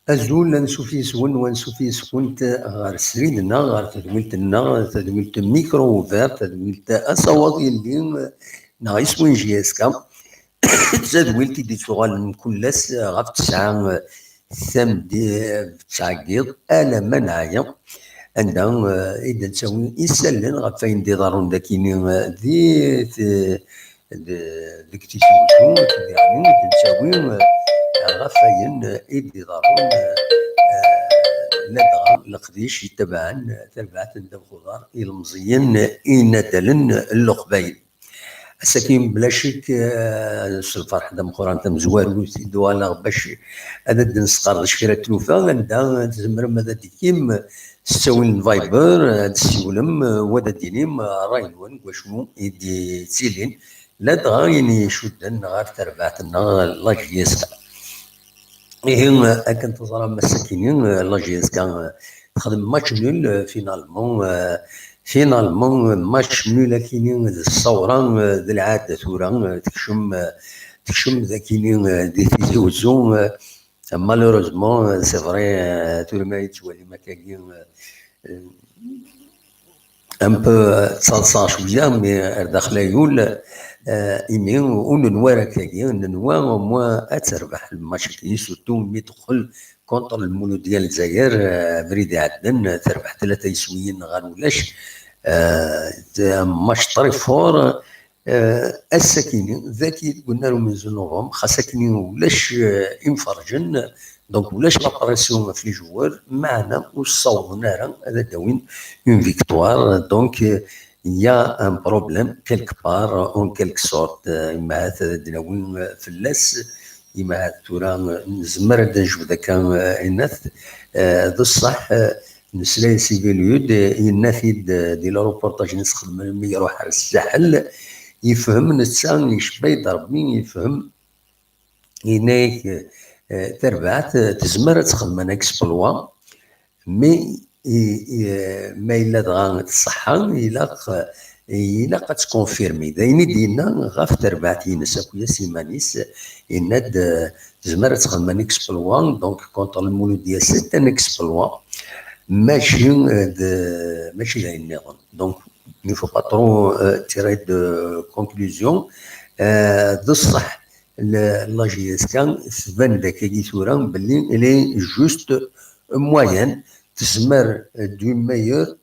azul ansuf yes-wen wansuf yes-went ɣer srid-nneɣ, ɣer tedwilt-nneɣ, tedwilt Micro-Ouvert, tedwilt asawaḍ yelli neɣ iswinji-aska, tadwilt i d-ittuɣalen mkul ass ɣef 9 9 yiḍ alamma neɛya, anda i d-nettawi isallen ɣef wayen d-iḍerrun dakini deg tismultu, yani i d-nettawi ɣef wayen i d-iḍerrun ladɣa leqdic yitabaɛen tarbaɛt n ddaw xudar ilemẓiyen inadalen Leqbayel. Ass-agi bla ccek s lferḥ tameqqrant tamezwarut i d-uɣaleɣ bac ad d-nesqerdec kra n tlufa anda tzemrem ad d-tikim s ttawil n Viber ad d-tsiwlem wa ad d-tinim ṛṛay-nwen deg wacu i d-yettilin ladɣa ayen icudden ɣer tarbaɛt-nneɣ LAJISK. Ihi akken teẓram ass-akini LAJISK تخدم ماتش نول فينالمون ماتش نول اكيني الثوره ذي العاده ثوره تكشم ذاكيني دي تيزي وزو مالوروزمون سي فري تو ما يتولي ما كاين ان بو تصلصا شويه مي داخله يول ايمين ونوارا كاين نوا موا اتربح الماتش كي سورتو مي تدخل كونتر المولود ديال الجزائر بريدي عدن تربح 3 يسويين غير ولاش ماتش طريف فور الساكنين ذاكي قلنا لهم من نوفمبر خاصكني ولاش انفرجن دونك ولاش لابريسيون في جوار معنا وصوبنا راه هذا داوين اون فيكتوار دونك يا ان بروبليم كيلك بار اون كيلك سورت مع هذا دناوين فلاس يما تورا نزمر هذا نشوف ذاك الناس ذو الصح نسلاي سيفيليود ينافيد ديال روبورتاج نسخدم ملي يروح على الساحل يفهم نتسان يشبه يضربني يفهم هناك تربعت تزمر تخدم انا اكسبلوا مي ما الا دغا الصحه الا قد تكونفيرمي دايني دينا غاف تربعت ينس اكويا سيمانيس يناد تزمر تخدم انا اكسبلوا دونك كونتر المولود ديال 6 اكسبلوا ماشي ماشي النظام دونك il ne faut pas trop tirer de conclusion de الصح LAJISK تبان ذاك صوره باللي الي جوست موين تزمر دو ميور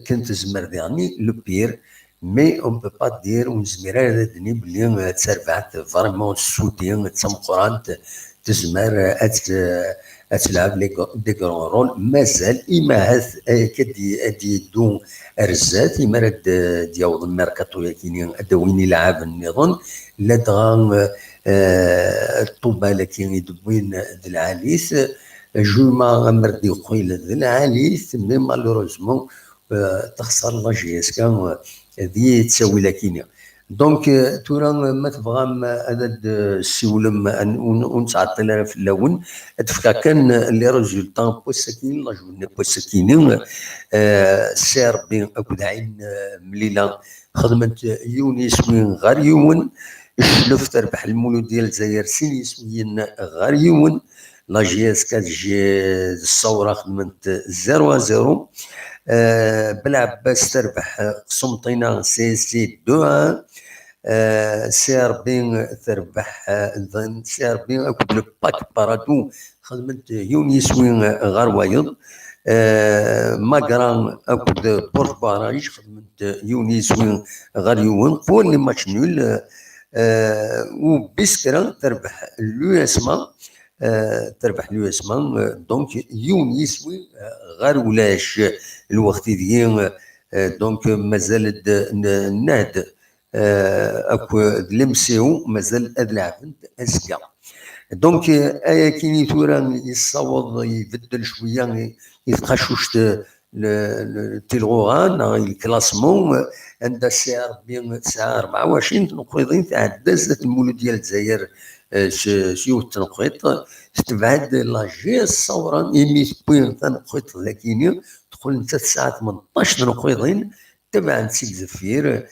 كان تزمر يعني لو بير مي اون بو با دير ونزمر هذا دني باللي تسربعت فريمون سوتين تمقرانت تزمر تلعب دي كرون رول مازال إماهات كدي دون رزات إمارات ديال الميركاتو يكيني داوين يلعب النظام لا دغا الطوبة كيني دوين العاليس جوما مردي قويل العاليس مي مالوروزمون تخسر LAJISK ذي تساوي لكيني دونك تورا ما تبغى هذا السيولم ونتعطل لها في اللون تفكا كان لي ريزولطان بوساكين لا جورني بوساكيني سير بين اكود عين مليله خدمت يونس وين غير يون الشلف تربح المولود ديال الجزائر سينيس وين غير يون لا جي اس كتجي الثوره خدمت 0-0 بالعباس تربح قسنطينه سي سي 2 سي ار بي تربح سي ار بي اكد الباك باراتو خدمت يونس وين غير وايض ماكران اكد بورت باراج خدمت يونس وين غير يون فور لي ماتش نول وبسكرا تربح لو اسما تربح لو اسما دونك يونس وين غير ولاش الوقت ديال دونك مازال الناد اكو لمسيو مازال ادلعفنت اسكا دونك ايا كيني تورا يصوض يبدل شويه يتقشوش التلغوغان الكلاسمون عند السعر بين ساعه 24 تنقيضين تاع دازت المولود ديال الجزائر شيو التنقيط تبعد لا جي الصوره ايميت بوين تنقيط لكن تقول انت الساعه 18 تنقيضين تبع سيك زفير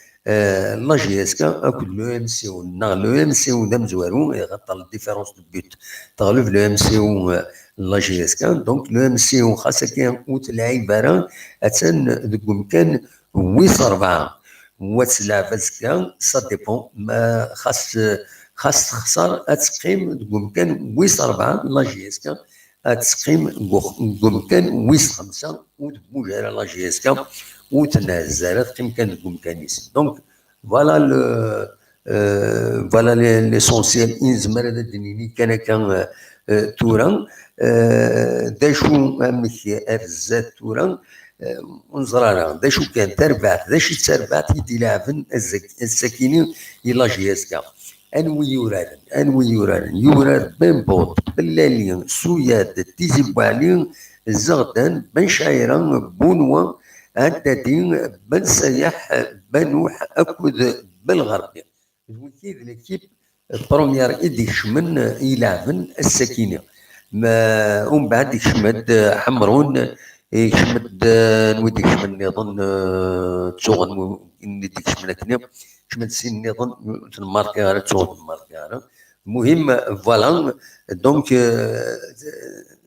لا جي اس كا اكل لو ام سي او لو ام سي او دام زوارو يغطى الديفيرونس دو بوت تغلب لو ام سي او لا جي اس كا دونك لو ام سي او خاصة كان اوت العباره اتن ذوك مكان ويس 4 وتلعب كان سا ديبون ما خاص تخسر اتقيم ذوك مكان ويس 4 لا جي اس كا اتقيم ذوك مكان ويس 5 وتبوج على لا جي اس كا وتنهزر تقيم كان ذوك مكانيس دونك فوالا فوالا ليسونسيال انزمر هذا الدنيني كان تورا داشو امك ارزات تورا ونزرارا داشو كان تربعت داش تربعت يدي لعبن السكيني يلا جياسكا انوي يورارن يورار بن بوط بلالين سوياد تيزي بوالين زغدان بن شايران بونوا عددين بن سياح بنوح اكد بالغربي الوكيد ليكيب بروميير ايديشمن يلعبن السكينه ما ومن بعد يشمد حمرون يشمد نوديك من يظن تشوغن نديك من كنا شمد سين يظن الماركه تشوغن الماركه المهم فوالا دونك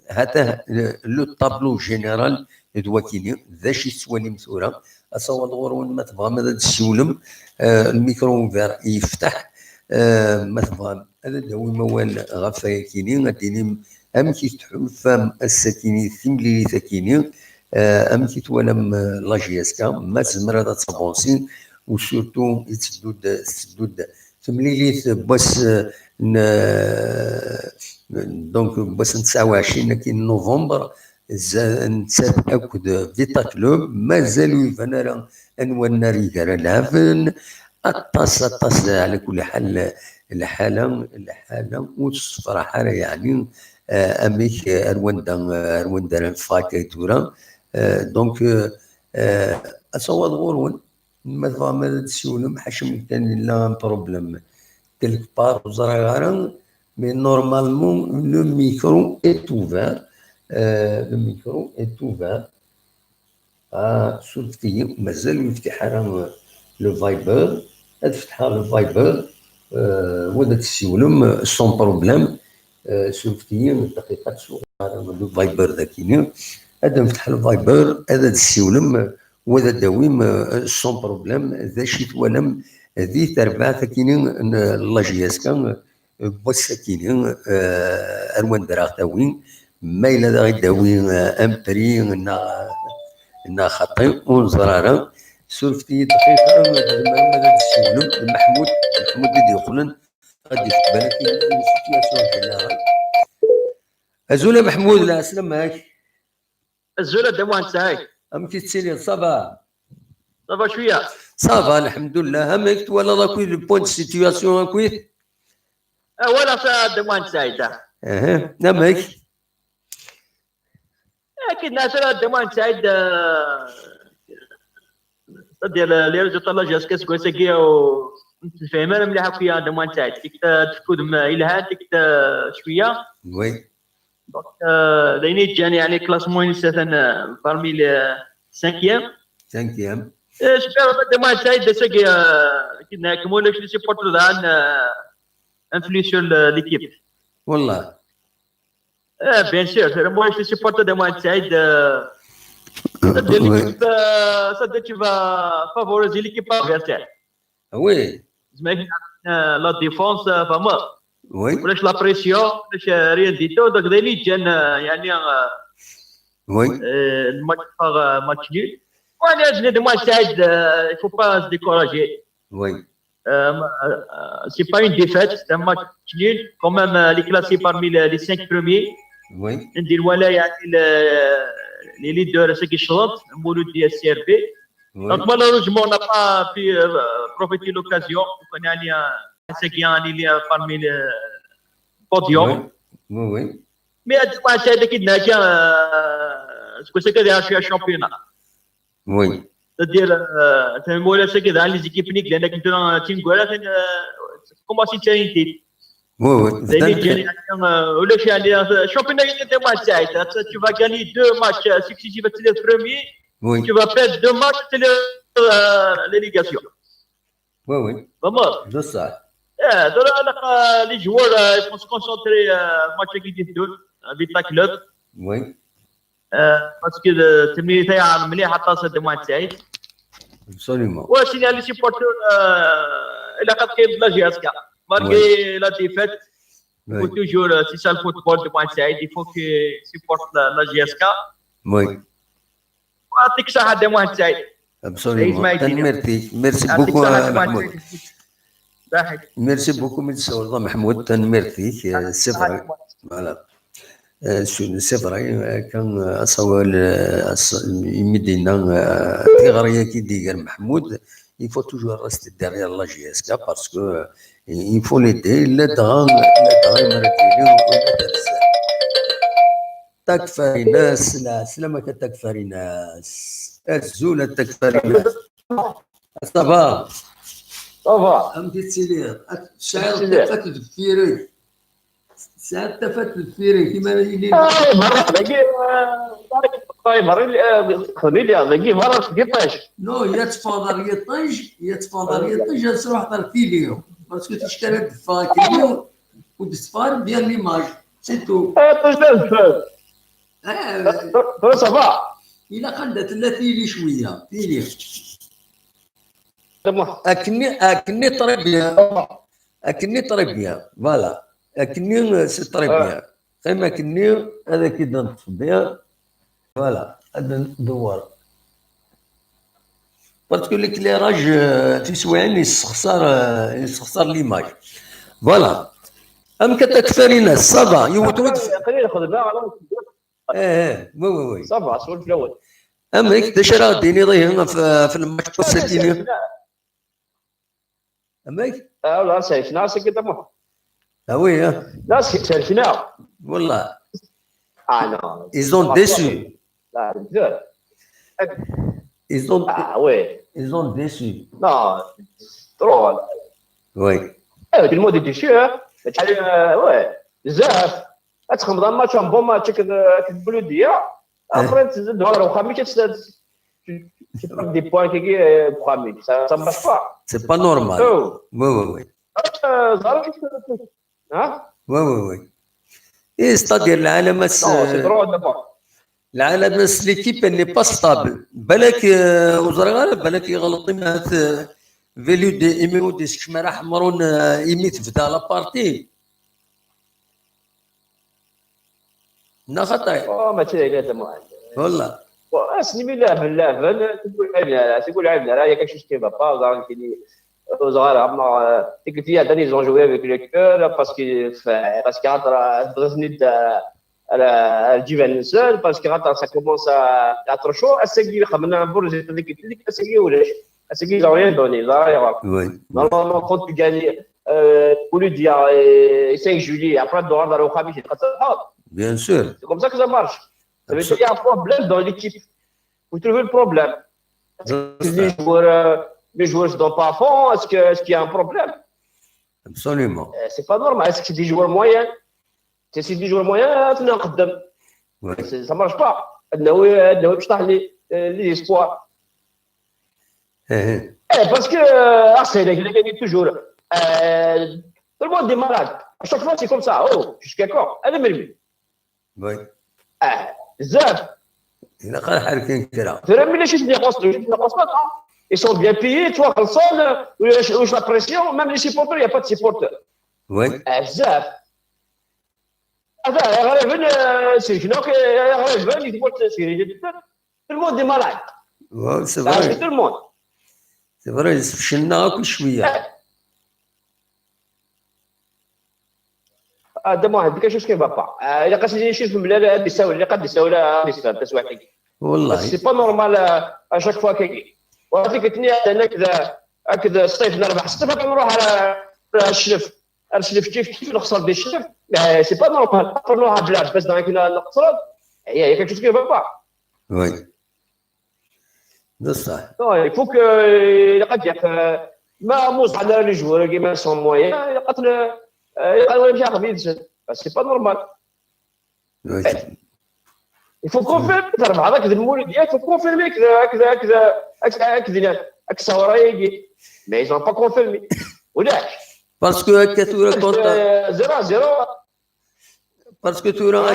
هذا لو طابلو جينيرال دواكيني ذا شي سوالي مثوره اصور الغرون ما تبغى ماذا تسولم الميكرو فير يفتح ما تبغى هذا هو موال غفا كيني غاديني ام كي تحل فام السكيني ثملي ثكيني ام كي تولم لا جي اس كا ما تزمر هذا تصبونسي وسورتو تسدود تمليليت باس دونك باس 29 لكن نوفمبر نتساب اكد فيتا كلوب مازالوا يفنر انوار ناري كرا لافن الطاس على كل حال الحاله وتصفر حاله يعني اميك رواندا فاكي تورا دونك اصوات غورون ما تسولم حشم كان لا بروبليم كلك بار زرا مي نورمالمون لو ميكرو est ouvert لو ميكرو est ouvert صورتي مازال يفتح لو فايبر تفتح لو فايبر ودا تسولم سون بروبليم شفتي دقيقه صغيره لو فايبر ذاكيني هذا نفتح الفايبر هذا تسولم وهذا داويم سون بروبليم ذا شي تولم ذي تربع ثاكيني لا جياسكا بوساكيني اروان دراغ داوين ما الى ذا داوين امبري نا خطي ونزرارا سولفتي دقيقه ماذا تسولم محمود اللي يقولن غادي في بالك السيتياسيون جينيرال ازولا محمود لا سلامك الزوله دوان تاعي ام كي تسيري صافا شويه صافا الحمد لله همك ولا راكوي لو بوين سيتياسيون هاكوي ولا صا دوان تاعي تا همك اكيد ناس دوان تاعي ديال لي ريزولتا لا جي اس كاس كويسه كيا تفهم مليح هكايا دوما نتاعك كي تفقد الهام ديك شويه وي دونك لين جاني يعني كلاسمون مثلا parmi les 5e 5e j'espère دوما نتاعي ساكي كي نكمل لي سيبورتر دان influe sur l'équipe والله bien sûr moi je supporte دوما نتاعي ça tu vas favoriser l'équipe adversaire وي زعما لا ديفونس فما وي ولاش لا بريسيون ولاش ريان ديتو داك اللي جان يعني وي الماتش ماتش نيل وانا اجني دو ماتش تاعد يفو با se décourager وي c'est pas une défaite c'est un match nul quand même les classés parmi les 5 premiers وي ندير ولا يعني les leaders ceux qui chantent مولود ديال السي ار بي donc malheureusement on n'a pas pu profiter de l'occasion on a c'est qui est parmi le podium وي وي mais هاد الماتش هذا كي ناجا سكو كذا شويه الشامبيونات وي c'est-à-dire تنقول سكي ذا لي زيكيب نيك لانك انت تنقول كوماسي تاينتي وي وي زين جاني ولا شي يعني الشامبيونات اللي ماتش تاعي tu vas gagner 2 matchs successifs c'est le premier وي tu vas perdre 2 matchs c'est l'élégation وي وي vraiment بصح les joueurs ils vont se concentrer match qui يديروا avec ta club وي parce que التمرين تاعها مليح حتى صد ماتش تاعي ابسوليومون وسيني لي سيبورتور الى قد كاين بلا جياسكا مالغري لا ديفيت faut toujours c'est ça le football de moi تاعي il faut que supporte la GSK وي ويعطيك الصحة de moi تاعي ابسوليومون تنمرتي ميرسي بوكو محمود ميرسي بوكو من السؤال محمود تنمرتي سفري فوالا سفري كان أصوال يمدينا تغريا كي دير محمود il faut toujours rester derrière la GSK parce que il faut l'aider لا دغا مرجلي ولا تنسى تكفى ناس لا سلامة تكفى ناس الزولة تكفى ناس صافا صافا أمتي تسيلير الشعر تفات الفيري ساعات تفات الفيري كيما يلي مرة خلي لي باقي مرة قطاش نو يا تفاضل يطيش تروح طال فيديو باسكو تشكال هاد الفاكيو ودسفار ديال ليماج سي تو صافا إلا قلدت لا تيلي شوية تيلي أكني طري بيان فوالا أكني سي طري بيان خيما كني هذا كي نطف بيان فوالا هذا ندور باسكو ليكليراج في سوايع يستخسر ليماج فوالا أم كتكفري ناس صافا يوترد خلينا خدنا وي صافا سول في الاول امك داش راه ديني ضيه في الماتش السكيني امك لا سالفنا كده ما وي لا سالفنا والله انا ايزون ديسو لا رجال ايزون وي ايزون ديسو لا ترول وي في المود دي شو وي بزاف تخمض الماتش ان بون ماتش كتقولوا ديا ابري تزيد دور وخامي دي بوان كي بخامي سا مارش با سي با نورمال وي ها وي اي ستادير العالم العالم ليكيب اللي با ستابل بالك وزرغال بالك يغلط مع فيليو دي ايميو دي سكمرا حمرون ايميت في لا بارتي نا خطاي ما تشري لا والله اسني من لعب تقول عندنا راه كاين شي با زعما كيدي صغار عمر ديك فيها داني زون جوي افيك لو كور باسكو عطرا بغيت على الجبال سول باسكو عطرا سا كومونس ا شو اسكي خمنا برج ديك اسكي ولاش اسكي زاويين دوني زاويين وي نورمالمون كنت جاني كل ديا 5 جولي ابري دور دارو خميس خاطر بيان سور C'est comme ça que ça marche. Ça veut dire qu'il y a un problème dans l'équipe. Vous trouvez le problème. Les joueurs mes joueurs ne donnent pas à fond, est-ce qu'il y a un problème? Absolument. C'est pas normal. Est-ce que c'est des joueurs moyens? Si c'est des joueurs moyens, Oui. ça marche pas. باش طاح لي espoirs. Parce que Arsenal, il a gagné toujours. Tout le monde est malade. À chaque fois, c'est comme ça. Oh, jusqu'à quand? Elle est merveilleuse. Oui. بزاف. إلا قال حركين كرا. فريمي ليش ils sont bien payés, tu vois, où la pression, même les supporters, il n'y a pas de supporters. Oui. بزاف. C'est tout le monde est malade. Oui, c'est vrai. Tout le monde. C'est vrai, فشلنا كل شوية. هذا ما هذيك شوش كيف با الا قاس شي في بلاد هاد يساوي اللي قد يساوي لها نسبه تسوى حقي والله سي با نورمال اشاك فوا كي وهذيك الثانيه انا كذا الصيف نربح الصيف كنروح على الشلف كيف نخسر دي الشلف سي با نورمال نروح بلاد بس كنا نقصر هي كتشوف كيف با وي ده صح il faut que الا قد ياك ما موز على لي جوار كيما سون موين قتل c'est pas normal. Oui. Il faut confirmer تربح هذاك المولد ديالك il faut confirmer كذا الثوره يجي mais ils n'ont pas confirmé ولاش parce que كثورة كنت 0-0 parce que tu auras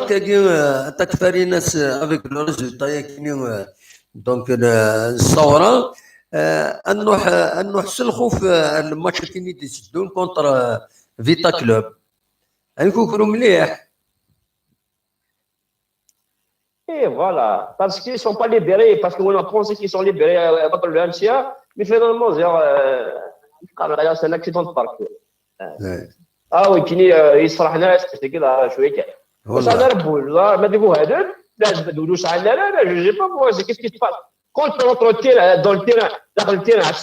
تكفري ناس avec le résultat يكني donc الثورة انه سلخوا في الماتش اللي يديسدون كونتر فيتا كلوب نفكروا مليح. Et voilà, parce qu'ils ne sont pas libérés, parce qu'on a pensé qu'ils sont libérés contre le Valencia, mais finalement, c'est un accident de parcours. Oui, يصرح ناس كذا شويه كده. بس انا ربول ما ديبو هذا لازم تدوش على لا جو با بو سي كيس كي تفاس كونت dans le terrain داخل التيران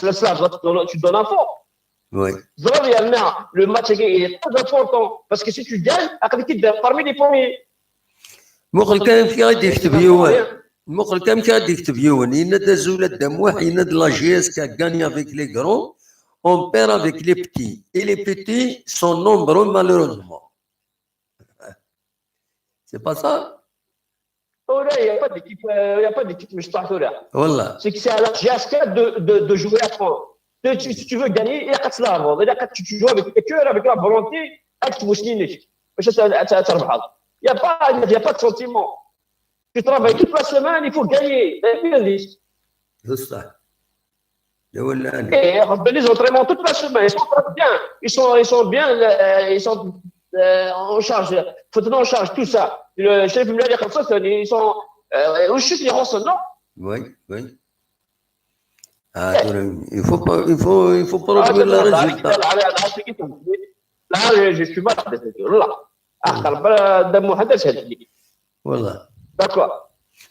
tu donnes un fond. Oui. Le match est très important parce que si tu gagnes, parmi les premiers. مخل كان في غادي يكتب يوان مخل كان في غادي يكتب يوان يناد زولة دموح يناد لاجيس كا غاني افيك لي غرون on perd avec les petits et les petits sont nombreux malheureusement. C'est pas ça? Oh là, il n'y a pas d'équipe مشطحة là. Voilà. C'est que c'est à la GSK de jouer à fond. Si tu veux gagner, il y a qu'à se laver. Tu joues avec le cœur, avec la volonté, tu vas gagner. Il n'y a pas de sentiment. Tu travailles toute la semaine, il faut gagner. C'est ça. Et les entraînements toute la semaine, ils sont bien. Ils sont bien, ils sont en charge. Il faut tenir en charge tout ça. Le chef me l'a dit comme ça, ils sont au chute, ils rentrent, non? Oui, oui. Il faut pas retenir le résultat. Là, je suis malade. Là. دمو حتى شهد لي والله داكور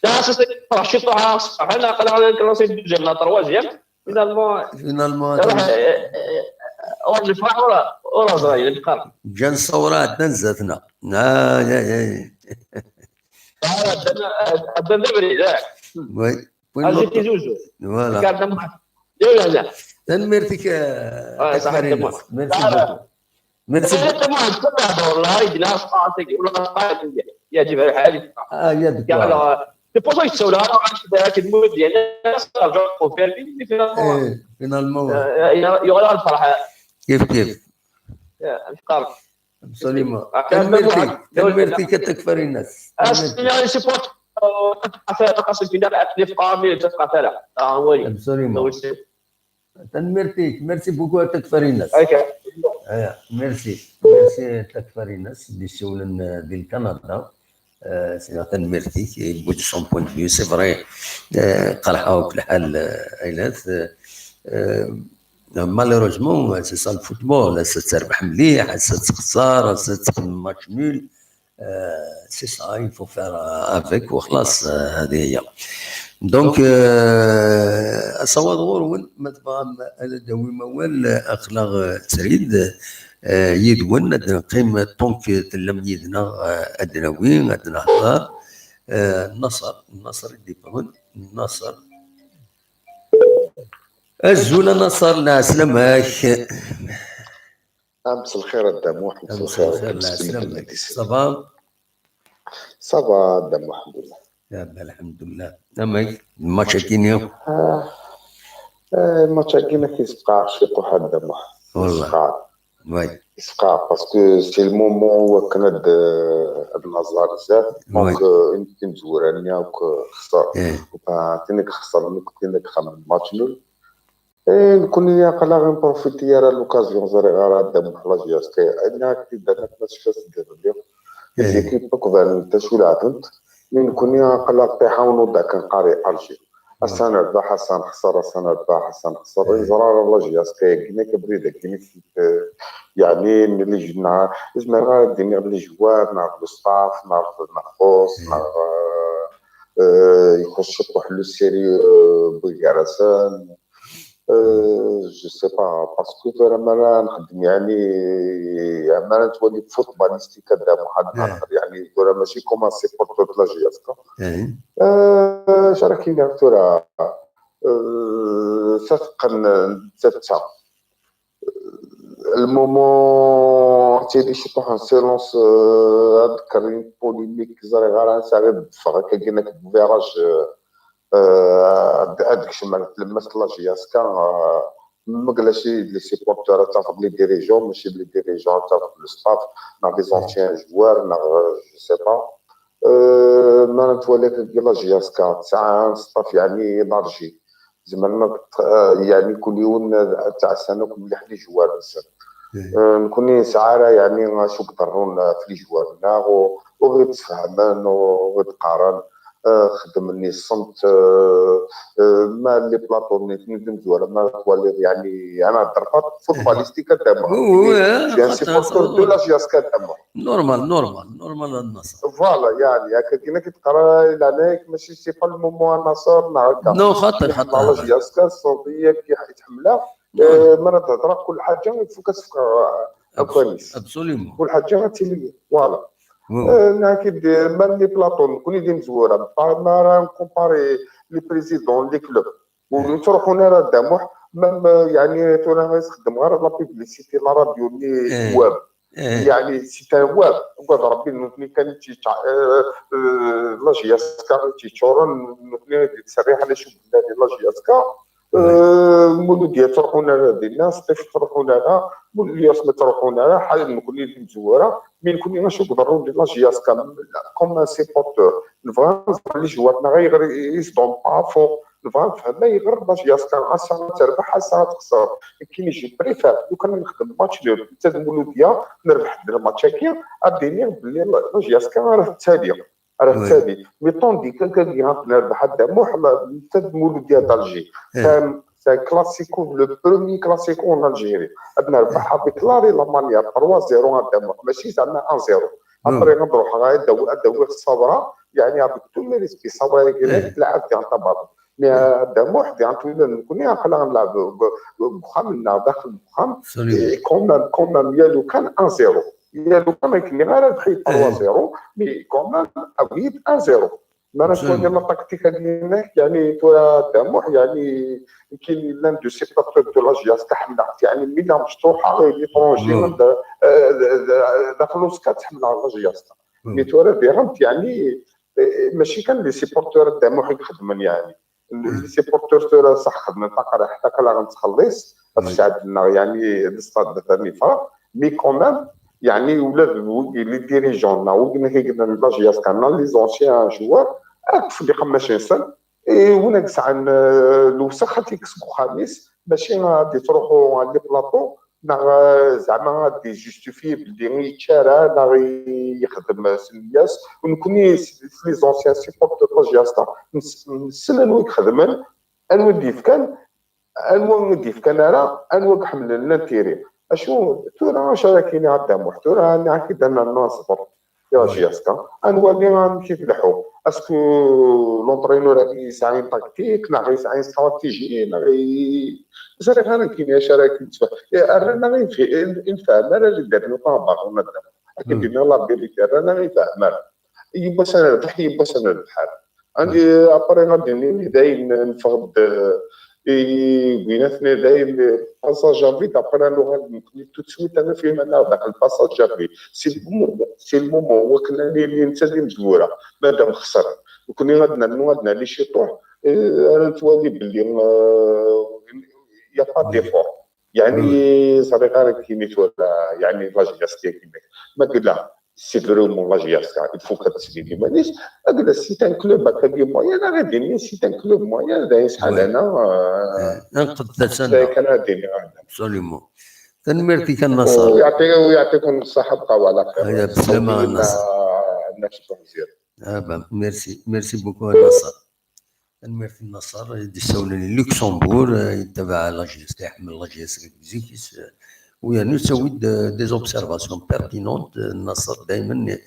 لا سيتي شي طاح انا قلنا سي دوزيام لا تروازيام فينالمون نفرح ولا صغير نقرا جا الثورات نزتنا هذا دبري لا وي جيتي زوزو فوالا كان دم لا لا تنمرتك صحيح ميرسي ميرسي والله جلاس قاعدك ولا يجب الحال c'est pour ça qu'ils sont là avec une mode pour faire finalement il y aura الفرحه كيف الفقر absolument تنمرتك تكفر الناس انا سيبورت قصد في الافقار اللي تبقى فيها وي absolument تنمرتك ميرسي بوكو تكفر الناس ميرسي تكفر الناس اللي شغل ديال كندا سي تنمرتي بوت سون بوين فيو سي فري قرحه وكل حال ايلات مالوروزمون سي سا الفوتبول تربح مليح تخسر تخدم ماتش نول سي سا يفو فير افيك وخلاص هذه هي دونك صواد غور ما تبغى دوي موال اخلاق تريد يدون قيمه طونك تلم يدنا ادناوين ادنا هضار النصر يدي النصر الزول نصر لا سلامك. مساء الخير الدموح. مساء الخير لا سلامك. صباح صباح الدموح الحمد لله. يا الحمد لله. نمك الماتش كينيو. الماتش كيما كيسقع شي واحد الدموح. والله. وي. يسقع باسكو سي المومون كنا النظار بزاف دونك يمكن تزورانيا وخسر تينك خسر تينك خمم ماتش نول نكون يا قلا غنبروفيتي على لوكازيون زريغه دموح لا جياسكي انا كنت درنا فاش دير اليوم ليكيب كوفان تشولاتنت من نكون يا قلا طيحاون ودا كنقاري الجي السنه ربح السنه خسر السنه ربح السنه خسر زرار لا جياسكي كيما كبريده كيما يعني اللي جينا لازم غادي لي جوار نعرف الستاف نعرف النخوص نعرف يخش يروح لو سيري بوغارسان جو سي با باسكو فريمون نخدم يعني انا تولي فوتباليستيك هذا واحد اخر يعني ترى ماشي كوما سيبورتور لا جياسكا شاركين ترى صدقا تفتح المومون تيدي شي طاح سيلونس هذاك بوليميك زريغه ساعه دفع كاينه فيراج هذاك الشمال تلمس لا جياسكا ما قالش لي سيبورتور تاع لي ديريجون ماشي لي ديريجون تاع لو ستاف نا دي زونتيان جوار نا جو سي با ما نتولى لا جياسكا تاع ستاف يعني لارجي زعما يعني كل يوم تاع السنه كل مليح لي جوار بزاف نكوني سعاره يعني شو قدرون في لي جوارنا وغير تفهمن وغير تقارن خدمني الصمت ما لي بلاطو ندم زوار ما توالي يعني انا ضربات فوتباليستيك تاعهم جي سيبورتور دو لا جياسكا تاعهم نورمال النصر فوالا يعني هكا كيما كتقرا لهناك ماشي سي با المومون النصر هكا نو خاطر لا جياسكا الصوتيه كي يتحملها مرة تهضر كل حاجه يفوكس كويس ابسوليومون كل حاجه تيلي فوالا ناكيد مان لي بلاطون كون يدير مزوره ما راه نكومباري لي بريزيدون لي كلوب ونروحوا هنا راه داموح مام يعني تورا يخدم غير لا بيبليسيتي لا راديو لي واب يعني سي واب وقال ربي نوتني كان تي لا جياسكا تي تشورن نوتني تسريح على شو بلادي لا جياسكا مولوديه تروحون هذه الناس كيف تروحون لها الياس ما تروحون لها حال نكون لي مزوره مين كوني ماشي نقدروا لا جياسكا كوم سيبورتور نبغى لي جواتنا غير يصدون بافون نبغى نفهم يغير لا جياسكا ساعه تربح ساعه تخسر كاين يجي بريفير لو كان نخدم ماتش لو حتى المولوديه نربح الماتشاكيا اديني بلي لا جياسكا راه التاليه راه التالي مي طون دي كان نربح الدموح حتى المولوديه دالجي سي كلاسيكو لو بروميي كلاسيكو اون الجيري عندنا ربحها بكلاري لا مانيا 3-0 الدموح ماشي زعما 1-0 ابري نروح غاية الدوي الصبرا يعني افيك تو لي ريسكي صبرا كيما تلعب تاع طباب مي الدموح ديال نكون عقلا نلعب بخام داخل بخام كومام يالو كان 1-0 يالو كان كاين غير بخي 3-0 مي كومام اويد 1-0 ما نشوف ديال التكتيك هذه يعني تو دموح يعني كاين لان دو سيبورتور دو لا جياسكا حملات يعني ميلا مفتوحه لي فرونجي دخلوا سكات حمل على لا جياسكا مي تو راه فهمت يعني ماشي كان لي سيبورتور دموح يخدمن يعني لي سيبورتور تو صح خدمه تقرا حتى كلا غنتخلص فساعدنا يعني الاستاد ثاني فرق مي كومام يعني ولاد لي ديريجون وقلنا كيقدر لا جياسكا لي زونسيان جوار في 15 سنه وناقص عن الوسخ تيكسبوا خامس ماشي غادي تروحوا لي بلاطو زعما غادي جوستيفي بلي يتشارى يخدم سنياس ونكون لي زونسيان سيبورتور جياستا السنه اللي يخدمن انوديف كان انا حمل لنا تيري اشنو ترى شاركيني هذا محتوى انا اكيد انا ناصبر يا جياسكا انولي غنمشي نفلحو اسكو لونطرينور يسعى تكتيك لا يسعى استراتيجي لا زري غير كاين شراكه انا غير نفهم انا اللي دار طابق وندا اكيد لا بيلي انا غير فاهم يبا سنه البحر عندي ابري غادي داين نفقد بيناتنا داير باساج افي دابرا لغه تو تسويت انا فين انا داك الباساج افي سي المومون هو كنا اللي نتسالي مزوره مادام خسر وكنا غادنا لي شي طوح انا نتوالي باللي يا با ديفور يعني صديقي كيميت ولا يعني لاجياس كيما ما قلنا سي فريمون لاجياس الفو كتسيدي مانيش قلنا سي تان كلوب هكا موين غادي سي تان كلوب موين داير شحال انا نقد تسنى كان غادي ابسوليومون تنميرتي كالنصر ويعطيكم الصحه بقاو على خير هيا بسلامة النصر نفسكم مزيان ميرسي بوكو النصر الميرتي النصر يدسون لوكسمبور يتبع لاجيس يحمل لاجيس كزيكيس ويعني نسوي دي زوبسيرفاسيون بيرتينونت النصر دائما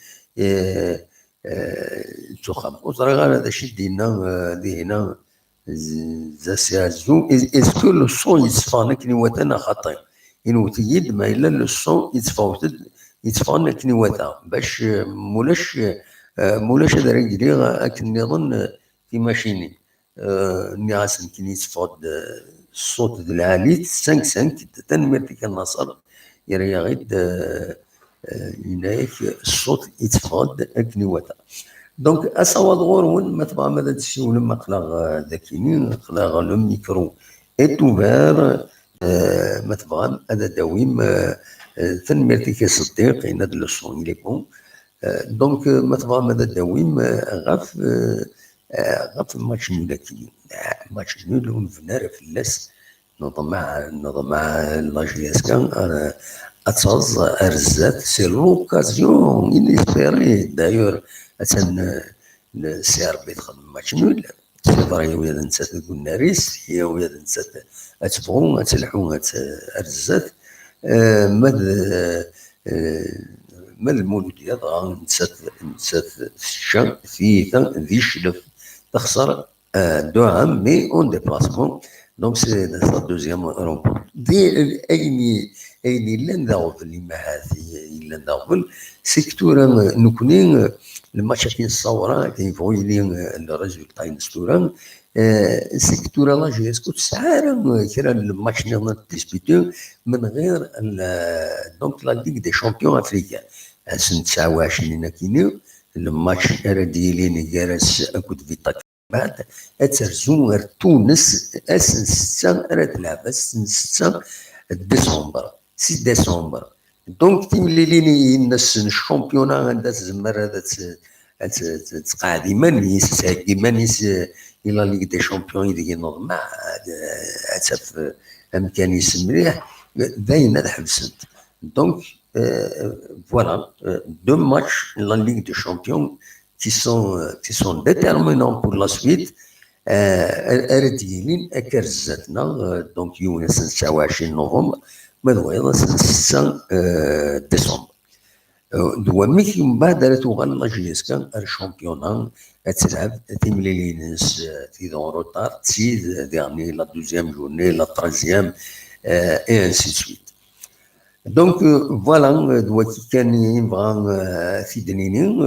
تخم وصراحه هذا الشيء دي هنا زاسيازو اسكو لو سون يصفى كني وثنا خطي إنه تيد ما إلا لو سون يتصفى كني وثا باش مولاش هذا رجلي اكن نظن في ماشيني نعاس كني يتصفى الصوت العالي 5 تنمرتي كالنصر يرى غيد هناك الصوت يتصفى كني وثا دونك أصوات غورون ما تبغى ماذا تشيو لما خلاغ ذاكيني خلاغ لو ميكرو إتوفير ما تبغى هذا دويم تنمرتي كصديق يناد لو سون ليكم دونك ما تبغى ماذا دويم غاف ماتش نول ماتش نول ونفنار في اللاس نوض مع لاجياس كان أتصاز أرزات سي لوكازيون إنيسبيري دايور أتن سي ار بي تخدم ماتش نول سي فري ويا نسات الكناريس هي ويا نسات أتبغو أتلحو أرزات مال المولودية نسات الشام في ذي شلف تخسر 2 عام مي اون ديبلاسمون دونك سي لا دوزيام رومبور دي ايني لا نداغل اللي ما هذه الا نداغل سيكتورا نكوني الماتش كاين الصوره كيبغوا يلي الريزولتا ينستورا سيكتورا لاجيس كنت ساعه كرا الماتش نيغنا ديسبيتو من غير دونك لا ليغ دي شامبيون افريكان سنه 29 كاينو الماتش راه ديالي جالس اكد فيتا بعد اترزو غير تونس اسن 6 راه تلعب اسن 6 ديسمبر 6 ديسمبر دونك تيولي ليني الناس الشامبيونا عندها تزمر هذا تقعد يمانيس يمانيس الى ليغ دي شامبيون اللي ينوض مع عتف امكانيس مليح باينه حبست دونك voilà 2 matchs dans la Ligue des Champions qui sont déterminants pour la suite. أرديلين أكرزتنا دونك يونس 29 نوفمبر مدويضة 6 ديسمبر دوا ميك من بعد راتوغال لاجيس كان الشامبيونا تلعب تيمليلينس في دون روتار تسيد ديرني لا دوزيام جورني لا ترازيام اي انسي سويت دونك فوالا دوا كي كان يبغى في دنيني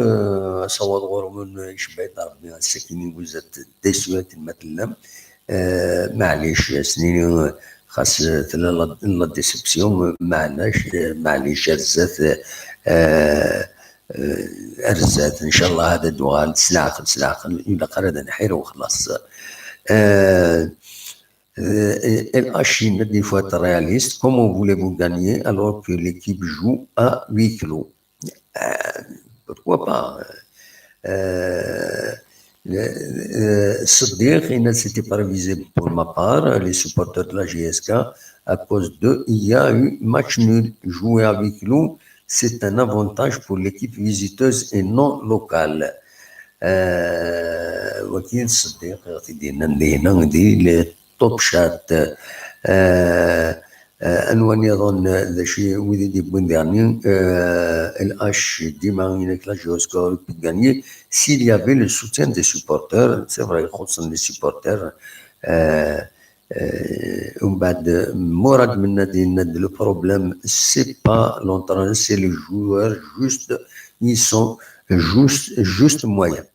صواد غورمون يشبه ربي الساكنين وزات ديسوات المثلم معليش سنين خاص لا ديسبسيون معليش رزات ارزات ان شاء الله هذا دوغال سلاقل الى قرد نحير وخلاص la Chine, des fois réaliste, comment voulez-vous gagner alors que l'équipe joue à huis clos? Pourquoi pas? Sadiq, c'était pas visible pour ma part, les supporters de la GSK, à cause d'eux, il y a eu match nul joué à huis clos. C'est un avantage pour l'équipe visiteuse et non locale. وكيل الصديق دينا دي توب شات انوان يظن ذا شيء وذي دي بوين ديرني الاش ديما هناك لا جوسكور بتغني s'il y avait le soutien des supporters c'est vrai خصوصا les supporters ومن بعد مراد من نادي لو بروبليم سي با لونترونور سي لي جوار جوست ils sont juste moyens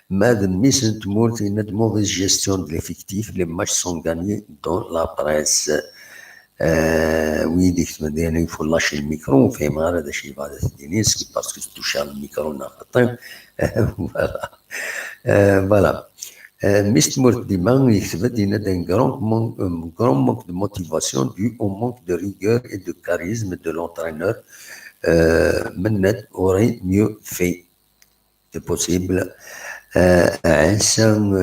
une mauvaise gestion de l'effectif. Les matchs sont gagnés dans la presse. Oui, il faut lâcher le micro. On fait mal de chez Denis parce que tu touches le micro. Voilà. Voilà. Mr. Diman, il se dit un grand manque de motivation dû au manque de rigueur et de charisme de l'entraîneur. Mennet aurait mieux fait. C'est possible. Aïssam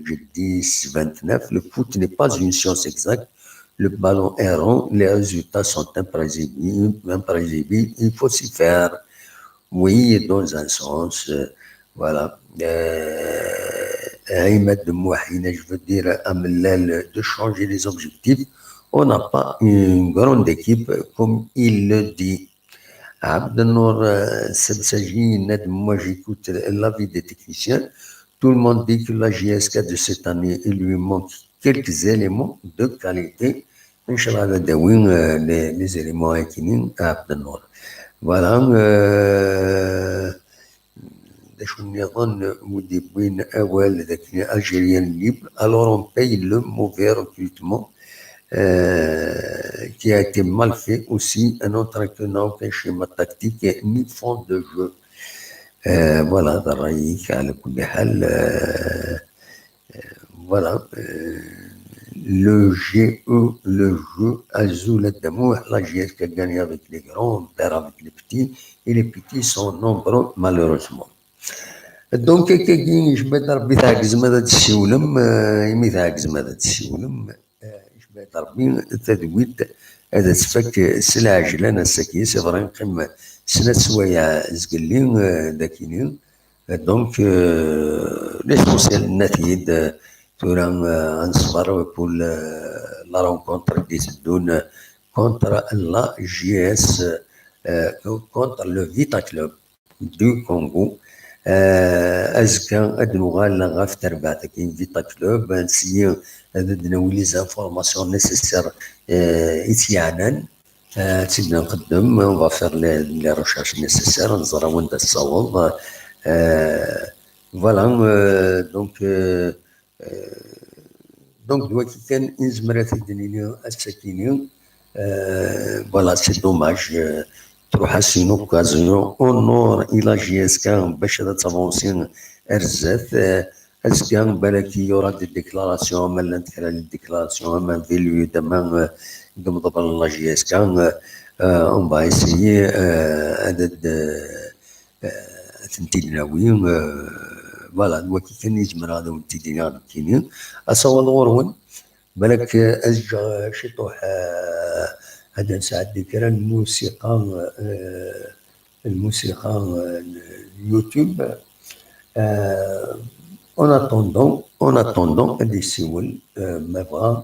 Jedis 29, le foot n'est pas une science exacte. Le ballon est rond, les résultats sont imprévisibles. Il faut s'y faire. Oui, dans un sens. Voilà. Ahmed de Mouahine, je veux dire, Amellel, de changer les objectifs. On n'a pas une grande équipe, comme il le dit. Abdenour Sebsaji, moi j'écoute l'avis des techniciens. Tout le monde dit que la JSK de cette année, il lui manque quelques éléments de qualité. Inch'Allah, les éléments équilibrés à Abdenour. Voilà. Algérien libre, alors on paye le mauvais recrutement qui a été mal fait aussi, un entraîneur aucun schéma tactique ni fond de jeu. Voilà, voilà. Le GE, le jeu Azul Damou, la GS qui a gagné avec les grands, on perd avec les petits, et les petits sont nombreux malheureusement. دونك كاين جبد ربي تعكز ماذا تسولم يمي تعكز ماذا تسولم جبد ربي تدويد هذا تفك سلعة جلان السكي سفرا نقيم سنة سوايع زقلين داكينين دونك ليسونسيال النتيجة تورا نصبر بول لا رونكونتر دي تدون كونتر لا جي اس كونتر لو فيتا كلوب دو كونغو ازكا ادنوغال غاف تربعتك كاين فيتا كلوب نسيي هذا لي زانفورماسيون نيسيسير اتيانا تبدا نقدم ونغفر لي ريشيرش نيسيسير نزرا وين تصوب فوالا دونك دلوقتي كان نزمر تدنيني السكيني فوالا سي دوماج تروح سين اوكازيون اونور الى جي اس كان باش تافونسي ارزات اسكان بالك يورا دي ديكلاراسيون مالا نتكرا لي ديكلاراسيون مان فيليو دمان قمض لا جي اس كان اون با اسيي عدد تنتيناوي فوالا دلوقتي كان يجمر هذا ونتيناوي كاينين اصور غورون بالك ازجا شطوح هذا نساعد ذكرى الموسيقى اليوتيوب en attendant اللي يسول ما بغى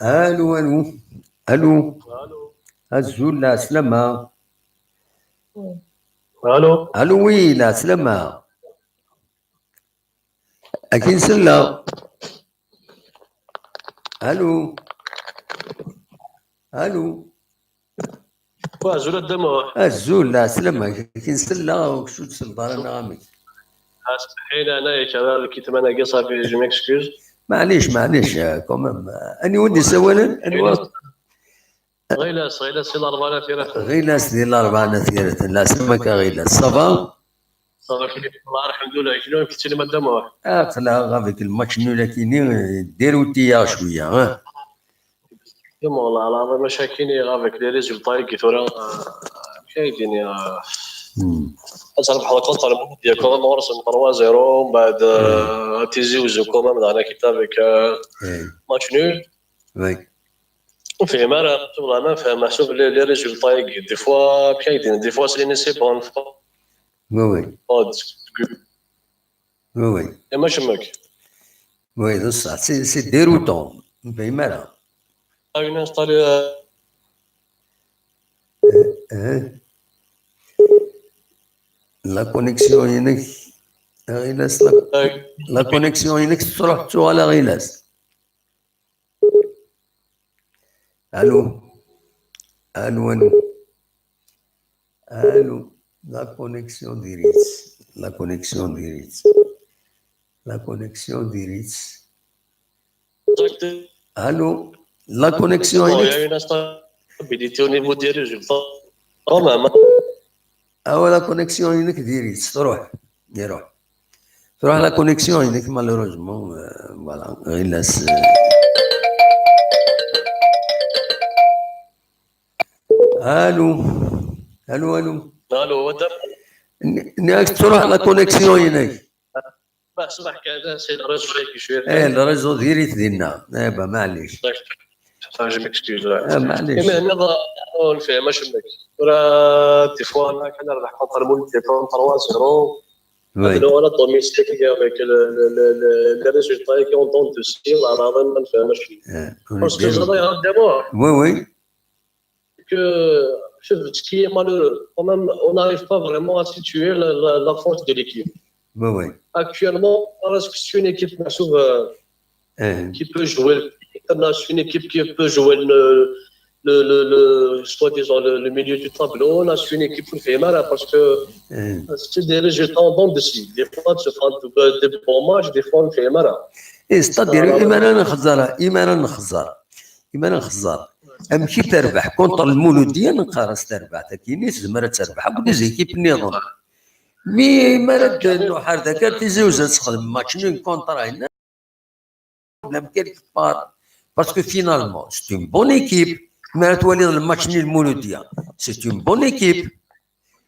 الو الو الو الزول سلامة الو الو وي لا سلامة اكين سلا الو الو زول الدموع الزول لا سلامة اكين سلا وشو تسلطان انا غامي حين انا كذا كي تمنى قصه في جو ميكسكوز معليش كومام اني ودي سوالا اني غيلاس سي الاربعه ثلاثه غيلاس ديال الاربعه نثيرة لا سمك غيلاس صافا صافي الله الحمد لله شنو كنت لي الدموع خلا غافيك الماتش نو لكني ديرو تيا شويه ها يما والله العظيم مشاكيني غافيك لي ريزولطا كي ثورا كايدين تربح الكونتر ديال كومام ورسم 3-0 من بعد تيزيوزو كومام دعنا كتابك ماتش نول وي فيه ما والله ما فهم محسوب لي ريزولطا دي فوا كايدين دي فوا سي سي بون وي وي ما شمك وي بصح سي ديروتون فاهم مالا اين انستالي لا كونيكسيون هناك غيلاس لا كونيكسيون هناك تروح تو على غيلاس الو الو لا كونيكسيون ديريت لا كونيكسيون ديريت الو لا كونيكسيون هناك بديتي au niveau des résultats quand même لا كونيكسيون هناك ديريت تروح لا كونيكسيون هناك مالوروزمون فوالا غيلاس الو ودم ناك تروح لا كونيكسيون هناك صباح كذا سي الريزو كي شويه الريزو ديريت ديالنا معليش je m'excuse معليش mais نظر نفهم ما شمك راه دي فوا انا كان راح كونتر مول دي كون 3-0 لو انا دوميستيك avec le résultat qui ont dans dessus راه ما نفهمش parce que ça va d'abord oui que ce qui est malheureux quand même on n'arrive pas vraiment à situer la force de l'équipe oui actuellement c'est une équipe qui peut jouer une équipe qui peut jouer soi-disant le milieu du tableau. On a une équipe qui fait mal parce que c'est des résultats en bande dessus. Des fois, on se fait des bons matchs, des fois, on fait mal. c'est-à-dire إيمانا نخزر أمشي تربح كونتر المولودية نقارس تربح تكيني زمرة تربح بلي زيكيب نظام مي مرات نوحر ذاك تيزوز تخدم ماتش نون كونتر هنا بلا كيلك بار باسكو فينالمون سي اون بون ايكيب ما تولي الماتش نيل المولودية سي اون بون ايكيب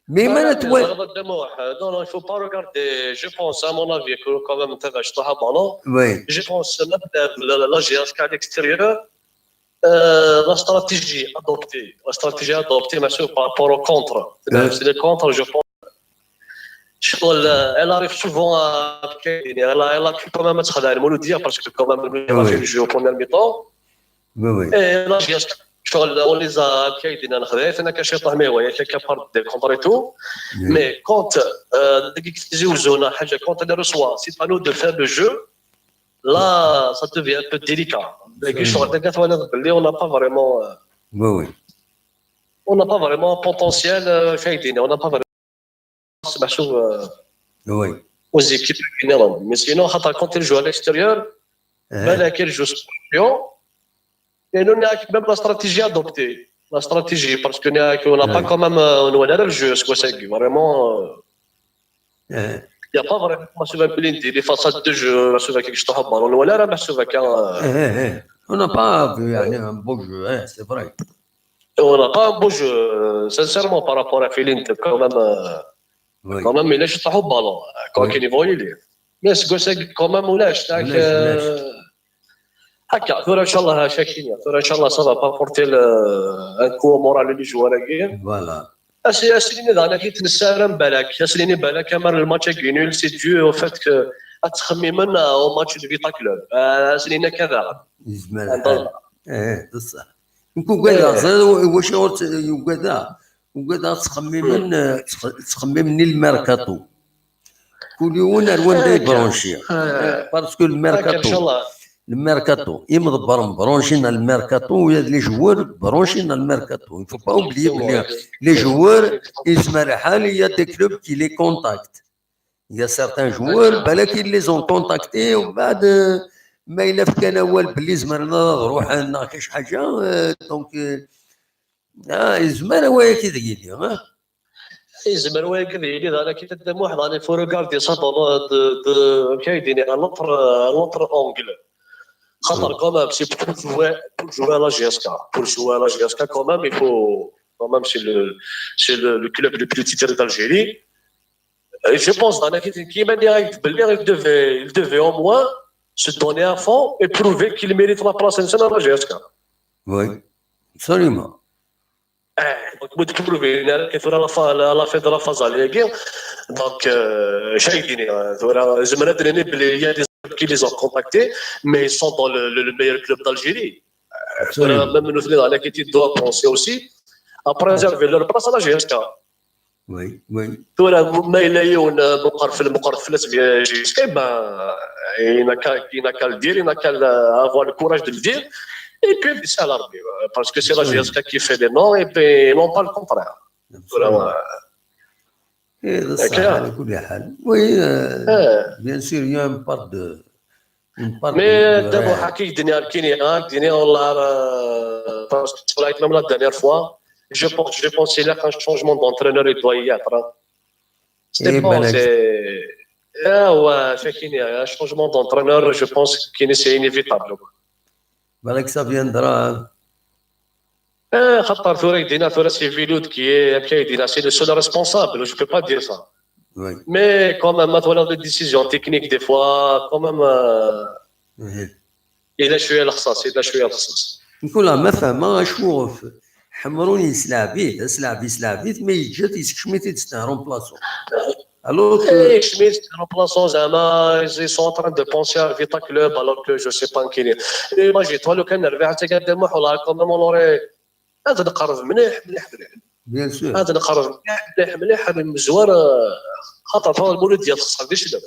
مي ما تولي non, il faut pas regarder. Je pense, à mon avis, que quand même, tu vas ballon. Oui. Je pense même la GSK à l'extérieur, la stratégie adoptée, monsieur, par rapport au contre. C'est le contre, je pense. Elle arrive souvent à. Elle a pu quand même être à la Mouloudia parce que, quand même, elle a fait le jeu au premier mi-temps. Oui. Et la GSK. On les a capable de contre et tout, mais quand elle reçoit, c'est à nous de faire le jeu, là, ça devient un peu délicat. On n'a pas vraiment, on n'a pas vraiment un potentiel, on n'a pas vraiment aux équipes. Mais sinon, quand elle joue à l'extérieur, elle joue sur et nous, même la stratégie adoptée. La stratégie, parce qu'on n'a pas quand même le jeu, vraiment. Il n'y a pas vraiment des façades de jeu, on n'a pas un beau jeu, c'est vrai. On n'a pas un beau jeu, sincèrement, par rapport à Philint, quand même, il est au ballon, quand il est volé. Mais quand même, on lâche. هكا ثورة ان شاء الله شاكين ثورة ان شاء الله صافا با بورتي ان كو مورال لي جواركي فوالا اسليني انا كي تنسى بالك اسليني بالك كمان الماتش كينول سي ديو او فات كو تخمم او ماتش دو فيتا كلوب اسلينا كذا بصح نكون كذا واش كذا وقاعد تخممني الميركاتو كل يوم روان داي برونشي باسكو الميركاتو يمضبر برونشينا الميركاتو ويا لي جوار برونشينا الميركاتو يفو با اوبلي بلي لي جوار يسمى الحال يا دي كلوب كي لي كونتاكت يا سارتان جوار بالك لي زون كونتاكتي وبعد ما الا كان اول بلي زمرنا نروح ناقش حاجه دونك زمان هو كي تقول لي زمان هو كي تقول لي انا كي تدم واحد راني فو ريغاردي سا كايديني لونتر اونغل خاطر كومام سي بور جوار لا جي اس كا كومام يفو كومام سي لو كلوب لو بلو تيتر d'Algérie. Je pense qu'il devait au moins se donner à fond et prouver qu'il mérite la place nationale à la GSK. Oui, absolument. Donc, vous devez prouver à la fin de la phase alléguée. Donc, il y a des équipes qui les ont contactés, mais ils sont dans le meilleur club d'Algérie. Même nous, dans l'équipe, doit penser aussi à préserver leur place à la GSK. Oui, oui. ما يلاقيون مقرفلات جي سكاي il n'a qu'à le dire, il n'a qu'à avoir le courage de le dire et puis c'est à l'armée parce que c'est la GSK qui fait des noms et puis non pas le contraire. على كل حال وي بيان سور يا ان بار دو مي دابا حكيت الدنيا والله باسكو طلعت même la dernière fois. Je pense qu'il y a un changement d'entraîneur et doit y être. C'était bon, c'est un changement d'entraîneur, je pense que c'est inévitable. بالك ça viendra. خاطر ثورة سي فيلود c'est le seul responsable, je ne peux pas dire ça. Oui. Mais quand même, voilà des décisions techniques des fois, quand même, il a شوية الخصاص. نقول ما فما شوف حمروني سلعبيت ما يجات يسكشميت يتستهرون بلاصو alors que Schmidt remplaçant Zama ils sont en train de penser à Vita Club alors que je sais pas qui est imagine-toi لو كان نربح حتى قدام والله كنا مونوري هذا نقرب مليح bien sûr هذا نقرب مليح مزوار خاطر هو المولود ديال خصها ديش دابا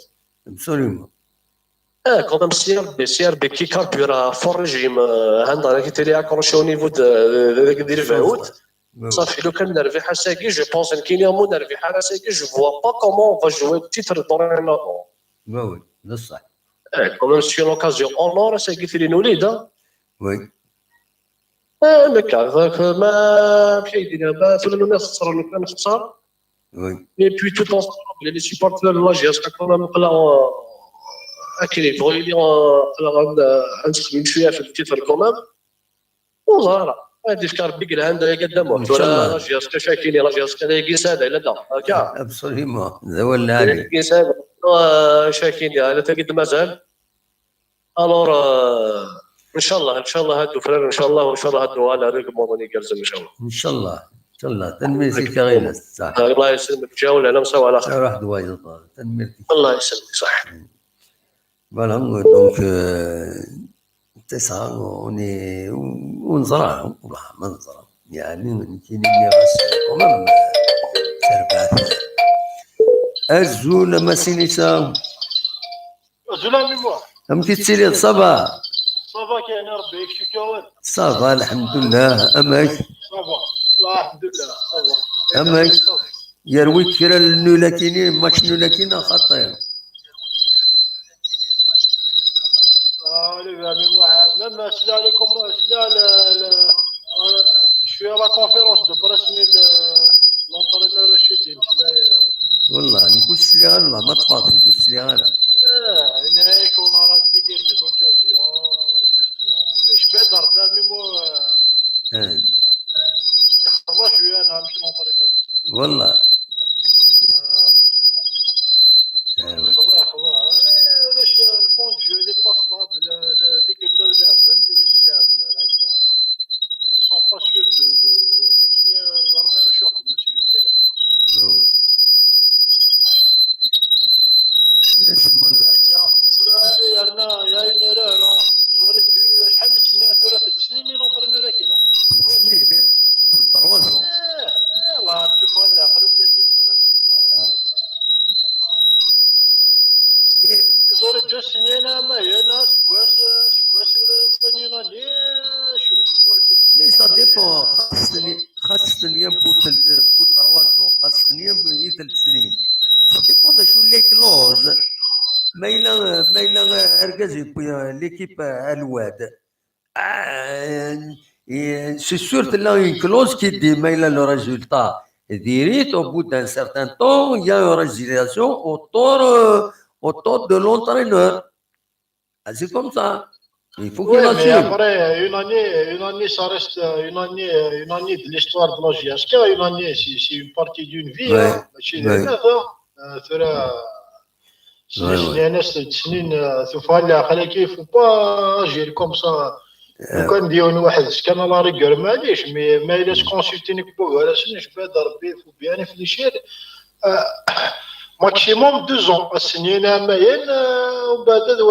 absolument quand même سير بكي كاربيرا فور ريجيم عندنا كي تيلي اكروشي او نيفو ديال الفاوت صافي لو كان نربح حساكي جو بونس ان كينيا مو نربح حساكي جو فوا با كومون فا جوي تيتر دورينا وي بصح quand même c'est une occasion en or حساكي في الوليد وي لك ما في يدينا ما فلان نخسر لو كان نخسر وي اي بي تو طونس لي سيبورتور لا جي اس كون نقلاو اكيد بغينا نخدم شويه في التيتر كومان وزهره هذه افكار بيك عندها قدامه ولا جي اس كايني لا جي اس كايني ساده لا هكا ابسوليمون هذا هو اللي عليه ساده شاكين انا تقد مازال الور ان شاء الله هادو فرير ان شاء الله هادو على ريكوموندوني كالزم ان شاء الله تنميرتك غير صح الله يسلمك جاول على مساو على خير واحد وايد تنميرتك الله يسلمك صح فوالا دونك تسعة ونزرع والله ما نزرع يعني كاين ميراث كومام تربات الزول ما سينيسا زولا ميموار ام كيتسيلي صبا كاين ربي يكشف كاوان صافا الحمد لله اماك صافا الله الحمد لله اماك يرويك كرا النولا كاينين ماتش نولا كاين خطير même سلا عليكم سلا شويه لا كونفيرونس دو براسني لونطرينور الشديد سلا والله نقول سلي الله ما تفاضي دوز سلي انا هنا يكون راسي كيركز اوكازيون مش بدر فاهمي مو يحفظ شويه انا مش لونطرينور والله علاش الفون جو لي با ستابل تيكل لعب ils sont pas sûrs de ما كاين زرنا شو واحد ماشي الكلام يا نرى زوري شحال من سنه ثلاث سنين لونطرينور كاين سنين والله ديبون خاصة بو 3 زون خاصة بو 3 سنين ديبون دا شو لي كلوز ما إلا أركزي ليكيب الواد سي سور تلا اون كلوز كي دي ما إلا لو ريزولتا ديريت au bout d'un certain temps il y a une résiliation autour de l'entraîneur. C'est comme ça. Il faut qu'il Oui, mais assume. après, une année, ça reste une année de l'histoire de la GSK. Une année, c'est une partie d'une vie. Ouais. Hein. ماشي Ouais. هذا ترى سنين تفعل خليك faut pas agir comme ça. لو كان ديون واحد كان لا ريغور معليش ما الا تكونسلتيني بوغ سنين شفا ربي faut bien réfléchir. ماكسيموم 2 زون السنين ماين ومن بعد هذا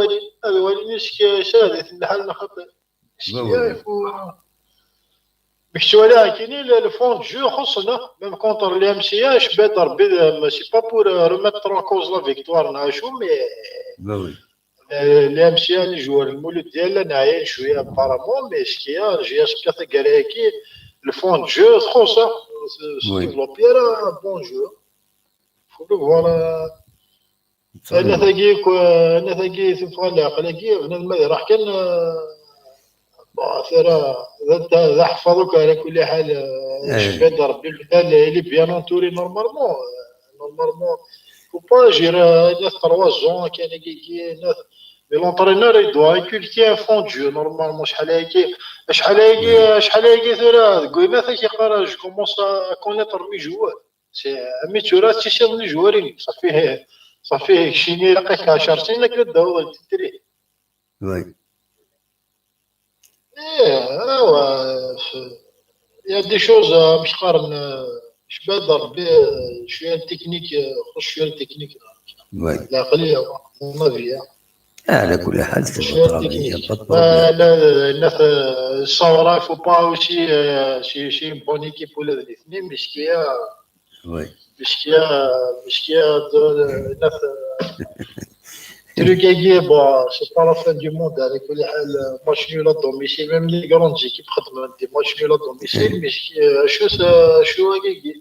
ولي سادت الحال نخطر باش ولكن الفون دو جو خصنا ميم كونتر لي ام سي اش بدا ربي سي با بور روميتر ان كوز لا فيكتوار نعيشو مي لي ام سي ان جوار المولود ديالنا نعاين شويه بارامون مي سكيا جي اس كاتا كراكي الفون دو جو خصا ديفلوبي راه بون جو فوالا انا ثقي تفعل عقلك بنادم راح كان ذا حفظوك على كل حال شفاد ربي المثال اللي بيان انتوري نورمالمون فو با جير ناس 3 زون كان كي ناس مي لونترينور يدوا انكولتي ان فون جو نورمالمون شحال هاكي ثرا قلنا ثاكي قرا جو كومونس ا كونيتر مي جوار سي مي تورات تيشيرني جوارين صافي شيني لقيت 10 سنين كداو تدري وي il y a des choses مش قارن شباب ربي شويه التكنيك شويه التكنيك لا خليها نافيا على كل حال شويه التكنيك لا الناس الصورة فو با اوسي شي بون ايكيب ولا الاثنين مسكيه الناس تروكاكي بون سي با لا فان دو موند على كل حال ماتش نول دوميسيل ميم لي كروند زيكيب خدموا دي ماتش نول دوميسيل مي شو هكاكي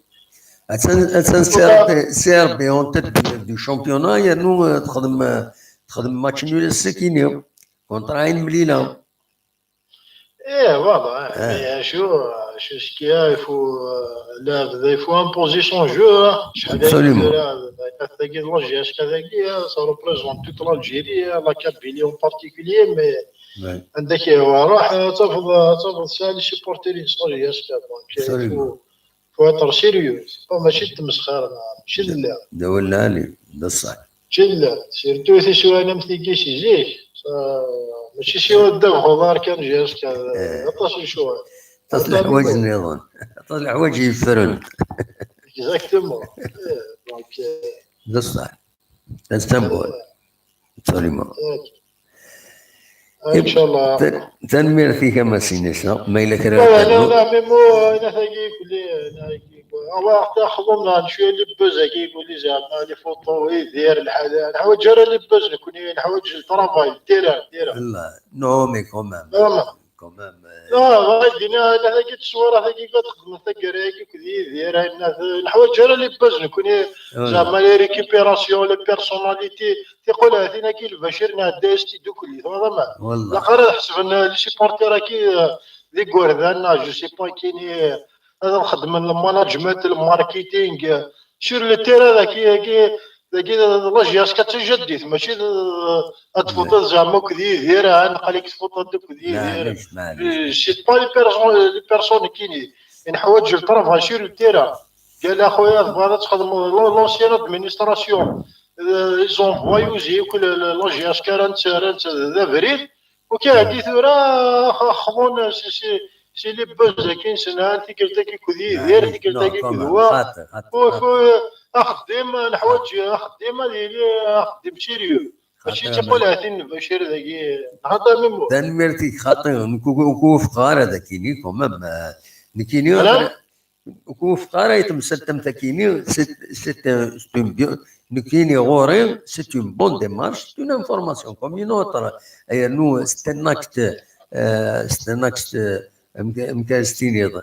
سير بي اون تيت دو شامبيونا يانو تخدم ماتش نول السكيني كونتر عين مليله فوالا شو سكيا يفو امبوزي سون جو شحال هادي لا جي اس كذاكي سا ريبريزونت توت لالجيري لا كابيلي اون بارتيكولير مي عندك روح تفضل سال سيبورتيرين سون جي اس كا فو اتر سيريوس ماشي تمسخر ماشي لا ولا لي بصح لا سيرتو سي شو انا مثلي شي جيش ماشي شي ودام خضار كان جي اس كا عطاش شو تصلح وجه النظام تصلح وجه الفرن اكزاكتومون دونك بصح نستنبول سليمان ان شاء الله تنمير فيك ما سينيسا ما إلا كرا لا ميمو انا ثقي كلي الله تاخذنا شويه لي بوز كي يقول لي زعما لي فوطو يدير الحال نحوج راه لي بوز نكون نحوج الطرافاي ديرها لا نو مي كومام لا غادينا انا هاكي التصويره هاكي كتخدم ثقراكي كذي ديرها الناس الحوايج راه لي بوز نكون زعما لي ريكيبيراسيون لي بيرسوناليتي تيقول هذينا كي البشير نعدي ستيدو كلي هذا ما لا قرا حسب لي سيبورتير كي لي غوردان جو سي با كاين هذا نخدم الماناجمنت الماركتينغ سير لو تيرا ذاك لا جياس كتجدد ماشي تفوت زعما كذي ديرها نقليك تفوت كذي دير سي با لي بيرسون كاينين حوايج الطرف ماشي لو تيرا قال اخويا بغا تخدم لونسيان ادمينستراسيون زونفوايو كل لا جياس كارنت ذا فريد وكي ثورا خمون سي لي بوز كاين سنه تيكلتا كي كذي دير تيكلتا كي كذوا اخدم الحوايج اخدم ديالي اخدم سيريو ماشي تقول هاتين البشير ذاكي هذا ميمو تنميرتي خاطئ نكو فقاره ذاكيني كومام نكيني نكو فقاره يتمسلتم ذاكيني سيت نكيني غوري سيت اون بون ديمارش اون انفورماسيون كوم اون اوتر اي نو ستناكت مكاستين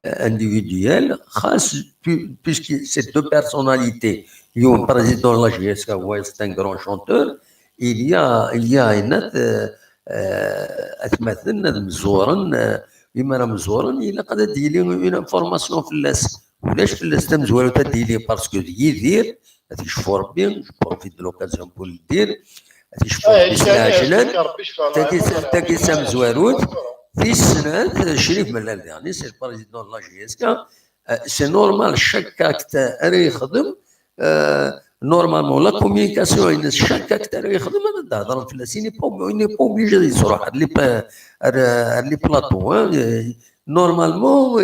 individuel خاص puisque ces deux personnalités يوم président la GSK هو c'est un grand chanteur il y a une أتمثل مزورا بما مزورا إلا قد ديلي اون انفورماسيون في اللاس ولاش في اللاس تمزورا تديلي باسكو يدير تيشوفو ربي جو بروفيت دو لوكازيون بور الدير تيشوفو مستعجلا تاكي مزواروت في السنة شريف ملال يعني سي البريزيدون لا جي اس كا سي نورمال شاك اكت يخدم نورمالمون لا كوميونيكاسيون شاك اكتر يخدم هذا تهضر في لاسيني بو اوبليجي يصرح هاد لي بلاطو نورمالمون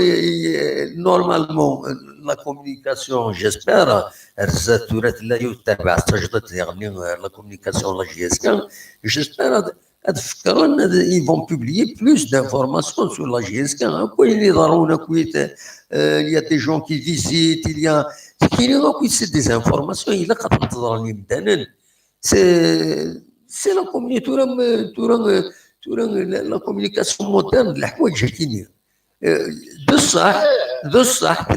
لا كوميونيكاسيون جيسبر رزات تورات لا يتبع استجدت يعني لا كوميونيكاسيون لا جي اس كا جيسبر تفكرون ils vont publier plus d'informations sur la GSK كاين يضرون كويت il y a des gens qui visitent il y a كاينين كويت سي دي انفورماسيون الا قد تضرني مدانا سي لا كوميونيتي تورا لا كوميونيكاسيون مودرن الحوايج كاينين بصح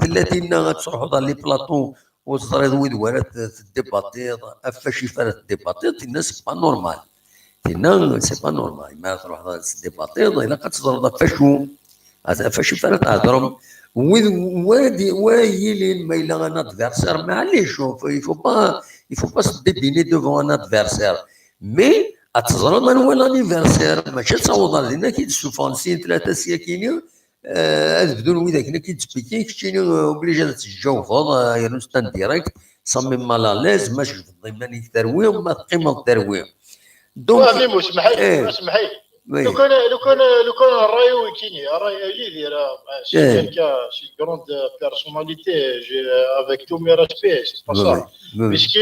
التي تروحوا dans لي بلاطو وتصريض ويدوارات الديباتيط فاش يفرد الديباتيط الناس با نورمال هنا سي با نورمال ما تروح ديباتيض الا قد تضرب فاشو فاشي فرق تهضرهم ويلي ما الا ان ادفيرسير معليش شوف يفو با سديبيني دوفون ان ادفيرسير مي اتزرب من هو لانيفيرسير ماشي تصوض لنا كي تسوفونسين ثلاثه سياكيني بدون وذاك كي تسبيكي كشتيني اوبليجي تتجاوفض يرنستان ديريكت صمم مالالاز ماشي في الضمان يتروي وما قيمه التروي دونك ميمو اسمحي لو كان الراي ويكيني راي اللي شي كان شي كروند بيرسوناليتي افيك تو مي ريسبي سي با سا باسكو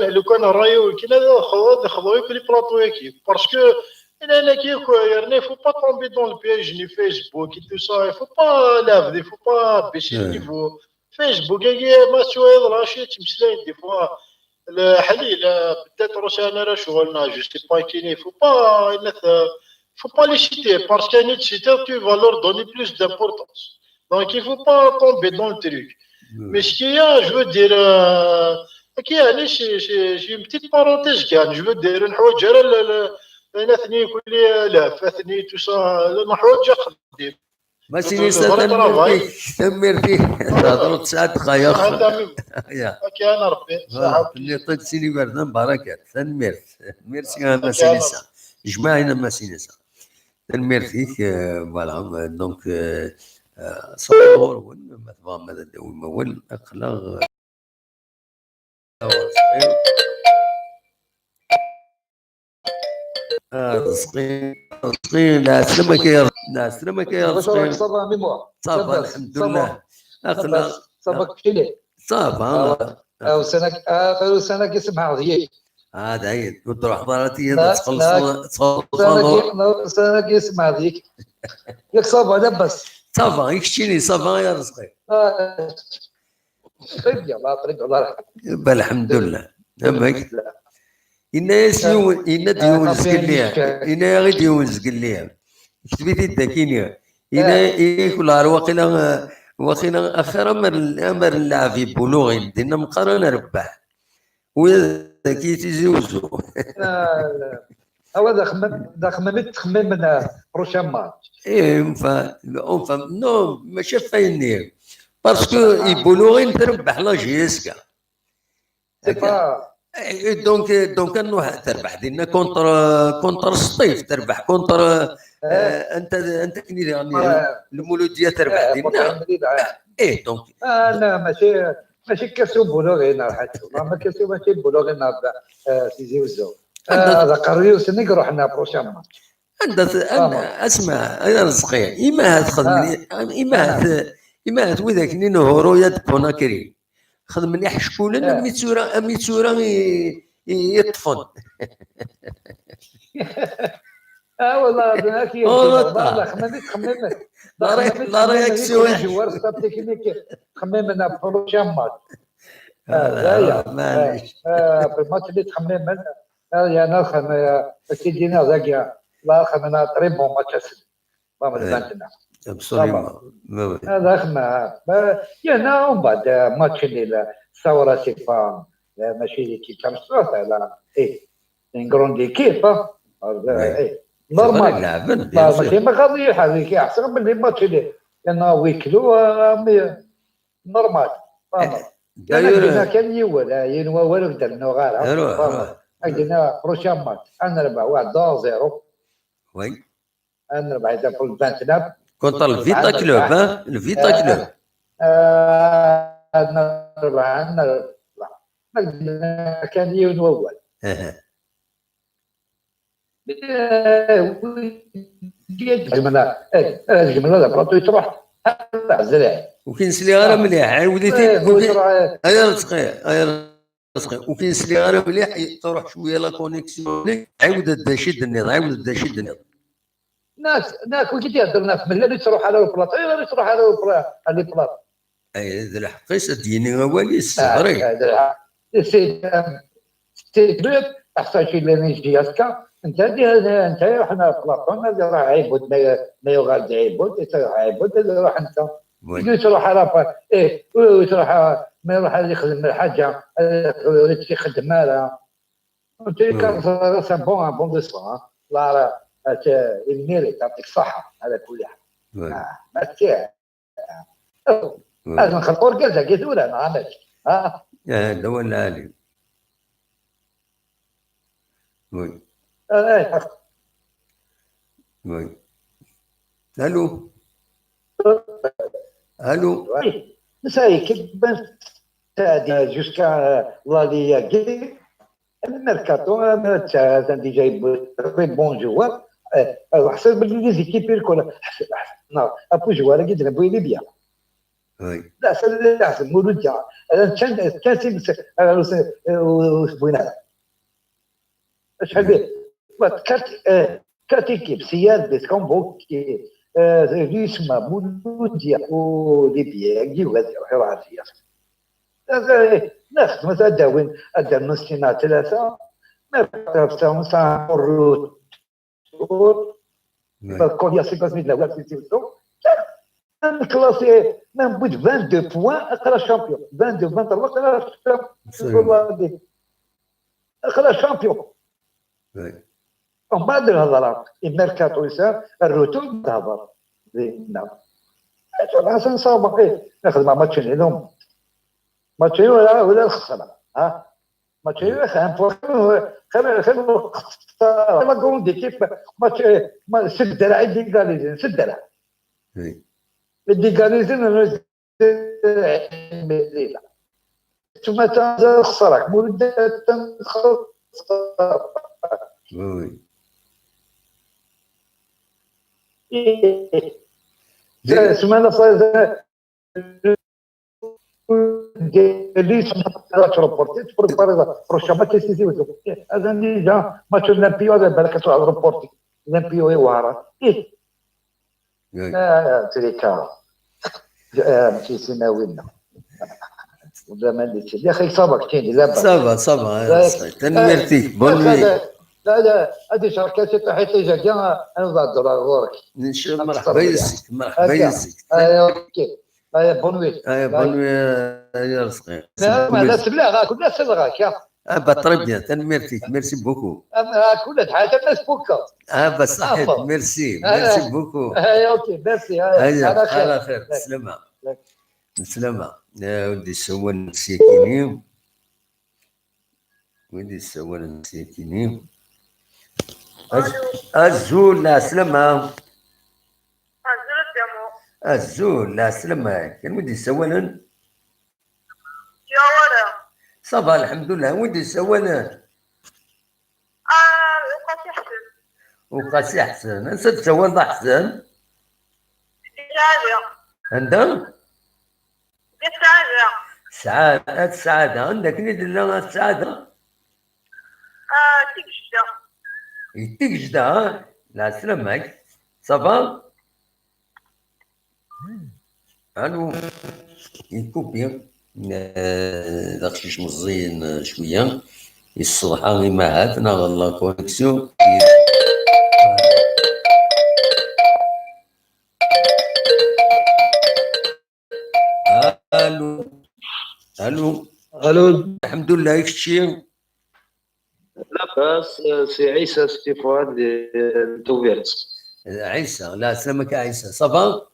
لو كان الراي ويكيني هذا خذوه في لي بلاطو ياكي باسكو انا كي يعني فو با تومبي دون البيج ني فيسبوك اي تو سا فو با لافدي فو با بيسي نيفو فيسبوك ما سوى راشي تمسلاين دي فوا الحليل peut-être انا راه شغلنا جو سي با كيني فو pas les citer parce qu'un autre citer tu vas leur donner plus d'importance donc il faut pas tomber dans le truc mais ce qu'il y a je veux dire j'ai une petite parenthèse je veux dire une حوايج انا ثني كل لا فاثني تو سا حوايج قديم ما سيني تمر فيه تهضروا 9 دقائق يا كان ربي صح اللي طيب سيني بردان بركات تنميرت ميرسي انا سينيسا جماعنا ما سينيسا تنمير فيك فوالا دونك صور ون مثلا ماذا دوما ون اخلاق رزقين لا سلمك يا رزقين صافا الحمد لله اخلاق صافا كيلي صافا او سنه كيسمع ضيق هذا هي كنت روح ضرتي سنه كيسمع ضيق ياك صافا لبس صافا يكشيني صافا يا رزقين طيب الله الحمد لله امك إن يسيون إن ديونز قليها إن غير ديونز قليها كتبتي الدكينيا إن كل وقيلا آخر أمر اللاعب في بلوغ دينا مقارنة ربح وإذا كي تزوزو هو تخمم من بروشان ماتش إيه نو ماشي فايني باسكو يبلوغين تربح لا جيسكا دونك انه تربح دينا كونتر الصيف تربح كونتر انت كني يعني المولوديه تربح دينا ايه دونك لا ماشي كاسو بولوغينا حتى ما كاسو ماشي بولوغينا سيزي وزو هذا قريو سنك رحنا بروشان ماتش اسمع يا رزقي اما تخدم اما وذاك نهورو يد كوناكري خدم مليح شكون ميتسورا يطفن والله هكي والله خممت لا رياكسيون جوار ستاب تكنيك خممنا بروشان ماتش معليش في الماتش اللي تخمم يا ناخذ كي جينا ذاك لا خمنا تري بون ماتش فما البنتنا ابسوليومون. هذا خما يانا ومن بعد ماتش اللي الثوره سيفا ماشي ليكيب تاع مصر لا غروند ليكيب نورمال لعبن ماشي ما غادي هذيك احسن من الماتش اللي لانه ويكلو نورمال داير كان يول ينوى والو درنا غير عندنا بروشان ماتش نربح 1-0 وي نربح اذا في البنتنا كونتر الفيتا كلوب الفيتا كلوب نربح كان ينوى اول الجمله بلاطو تروح الزرع وكاين سليغه مليح عاودتي ايا رزقي وكاين سليغه مليح تروح شويه لا كونيكسيون عاود داشد النظام ناس كل شيء يهضر ناس من اللي تروح على البلاط اي تروح على البلاط اي ذا الحقيقه ديني موالي الصغري سي احسن شيء اللي نجي هكا انت احنا في بلاطون هذا راه عيبود ما يغاد عيبود عيبود روح انت تروح على تروح ما يروح يخدم الحاجه يخدم مالها انت كان بون دو سوا لا الميري تعطيك صحه على كل حال ما تاع لازم نخلطوا الكازا كيسولا ما عملش هذا هو العالم. وي وي الو نساي كيف تاع جوسكا لا ليغي الميركاتو تاع عندي جايب بون جوار حسب لي زيكيب الكل نعم ابو جوار قد نبوي لي بيان وي لا مولوديا كان وسبوينا شحال به كارت ايكيب سياد بس كومبوكي ريسما مولوديا وليبيا يجيو هذه روحوا عافيه ناخذ مثلا داوين ادى نص سنه ثلاثه ما بتاعهم صار كون يا سيكوس ميد لا في تيوتو كلاسي نبوت 22 بوان اقرا شامبيون 22 23 اقرا شامبيون ومن بعد الهضره الميركاتو يسار الروتو تهضر نعم حسن صابق ناخذ مع ماتشين لهم ماتشين ولا الخساره ماتشين خلينا ما نقول دي كيف ماتش سد على عندي قال سد على الديكاليزين لا ثم خسرك مولد خسر وي سمعنا صاير اللي سمعت روبورتي بروشا كيسيزي هذا اللي جا ماتش الامبيو هذا بالك على روبورتي الامبيو يوارا تريكا ماشي سماوينا وزمان يا اخي صابك كاين لا صبا تنمرتيك بونوي لا هذه شركات حيت جا انا ضد غورك مرحبا يسك اوكي بونوي يا رزقي لا سبلا كلها سلغاك بطري بيان تنمرتيك ميرسي بوكو كل حاجه الناس بوكا بس صحيح ميرسي بوكو اوكي ميرسي على خير سلامة يا ودي سوى السيكيني الزول لا سلامة الزول لا سلامة كان ودي سوالن يا ورا صباح الحمد لله ودي سوالن وقاسي احسن نسيت سوالن احسن عندهم السعادة عندك نيد الله السعادة تيجدا لا سلامك صباح الو يكوبي داكشي مزين شويه الصبح ما عادنا والله كونيكسيون الو الو الحمد لله ياك الشيء لاباس سي عيسى ستيفان توفيرت عيسى لا سلامك يا عيسى صافا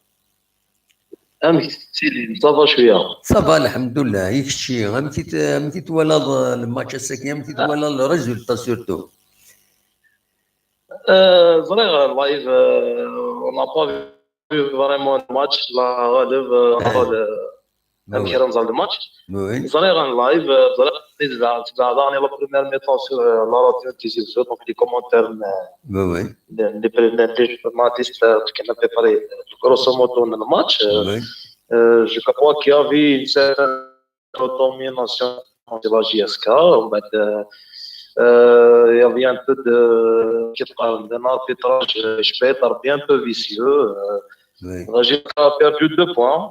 امك سيدي صافا شويه صافا الحمد لله ياك الشيء متي توالى الماتش الساكن متي توالى الريزولتا سورتو فريغ لايف اون با في فريمون الماتش لا غالب كيران زال الماتش وي فريغ لايف فريغ داني لا بريمير ميطون سور لا راديو تيزي سو دونك لي كومونتير وي لي بريزنتي جورناليست كنا بريباري غروسو مودو الماتش وي je crois qu'il y avait une certaine domination de la JSK. Il y avait un peu d'un arbitrage bien peu vicieux. La JSK a perdu 2 points.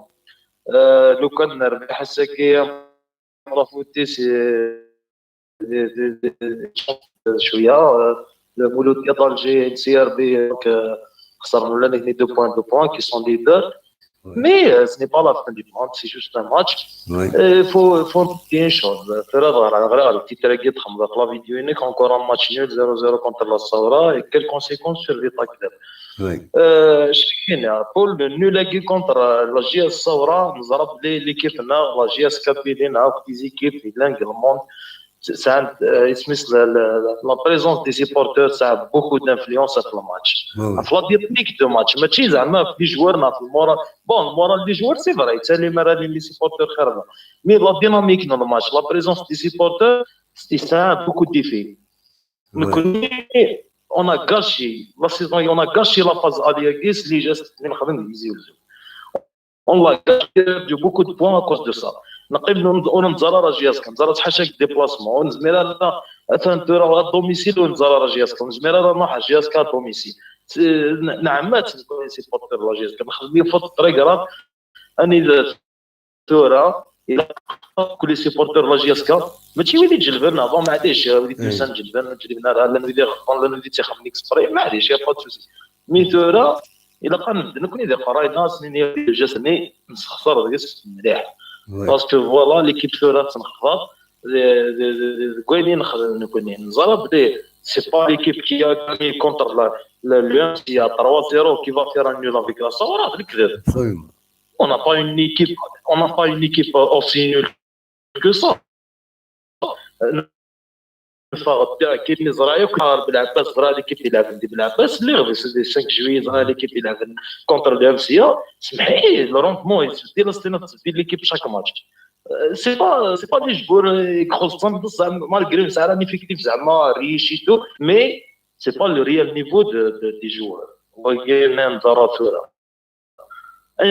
لو كان نربح الساكية رافوتي شوية مولود طالجي سي ار بي خسرنا لنا 2 points qui sont leaders. Mais ce n'est pas la fin du monde, c'est juste un match. Il faut dire une chose. La vidéo est encore un match nul 0-0 contre la Saoura et quelles conséquences sur l'état club. Pour le nul contre la JS Saoura, nous avons l'équipe, la JS Capilina, les équipes, le monde. La présence des supporters, ça a beaucoup d'influence sur le match. La dynamique de match, les joueurs, bon, le moral des joueurs, c'est vrai, c'est les supporters. Mais la dynamique dans le match, la présence des supporters, ça a beaucoup d'effets. On a gâché la saison, on a gâché la phase Aliagis, les gestes, on a perdu beaucoup de points à cause de ça. نقبلوا نزرار جياسكا نزرار حاشاك ديبلاسمون ونزميرا تنتورا دوميسيل ونزرار جياسكا نزميرا نروح جياسكا دوميسيل نعمات نكون سيبورتر لا جياسكا نخلي فوت الطريق راه اني تورا الى كل سيبورتر لا جياسكا ماشي وليد جلبنا ما عادش وليد نسجل جلبنا راه لا نريد لا نريد تيخم نيكسبري ما عادش يا با توسي مي تورا الى كان نكون ندير قراينا سنين جسني نخسر ديس مليح parce que voilà l'équipe Fera تنخفض كوينين نكونين نزرب c'est pas l'équipe qui a gagné contre le Lyon qui a 3-0 qui va faire un nul avec la Saoura الكذب on n'a pas une équipe aussi nulle que ça كيف اللي زرايو كار بالعباس زرا ليكيب يلعب عندي بالعباس اللي غادي سي 5 جويي زرا ليكيب يلعب كونتر الامسيه سمحي لي روندمون ديال ليكيب شاك ماتش سي با دي جبور يخصهم بصح مالغري ساعه راني فيكتيف زعما ريشي تو مي سي با لو ريال نيفو دي جوار وكاين ضراتورا la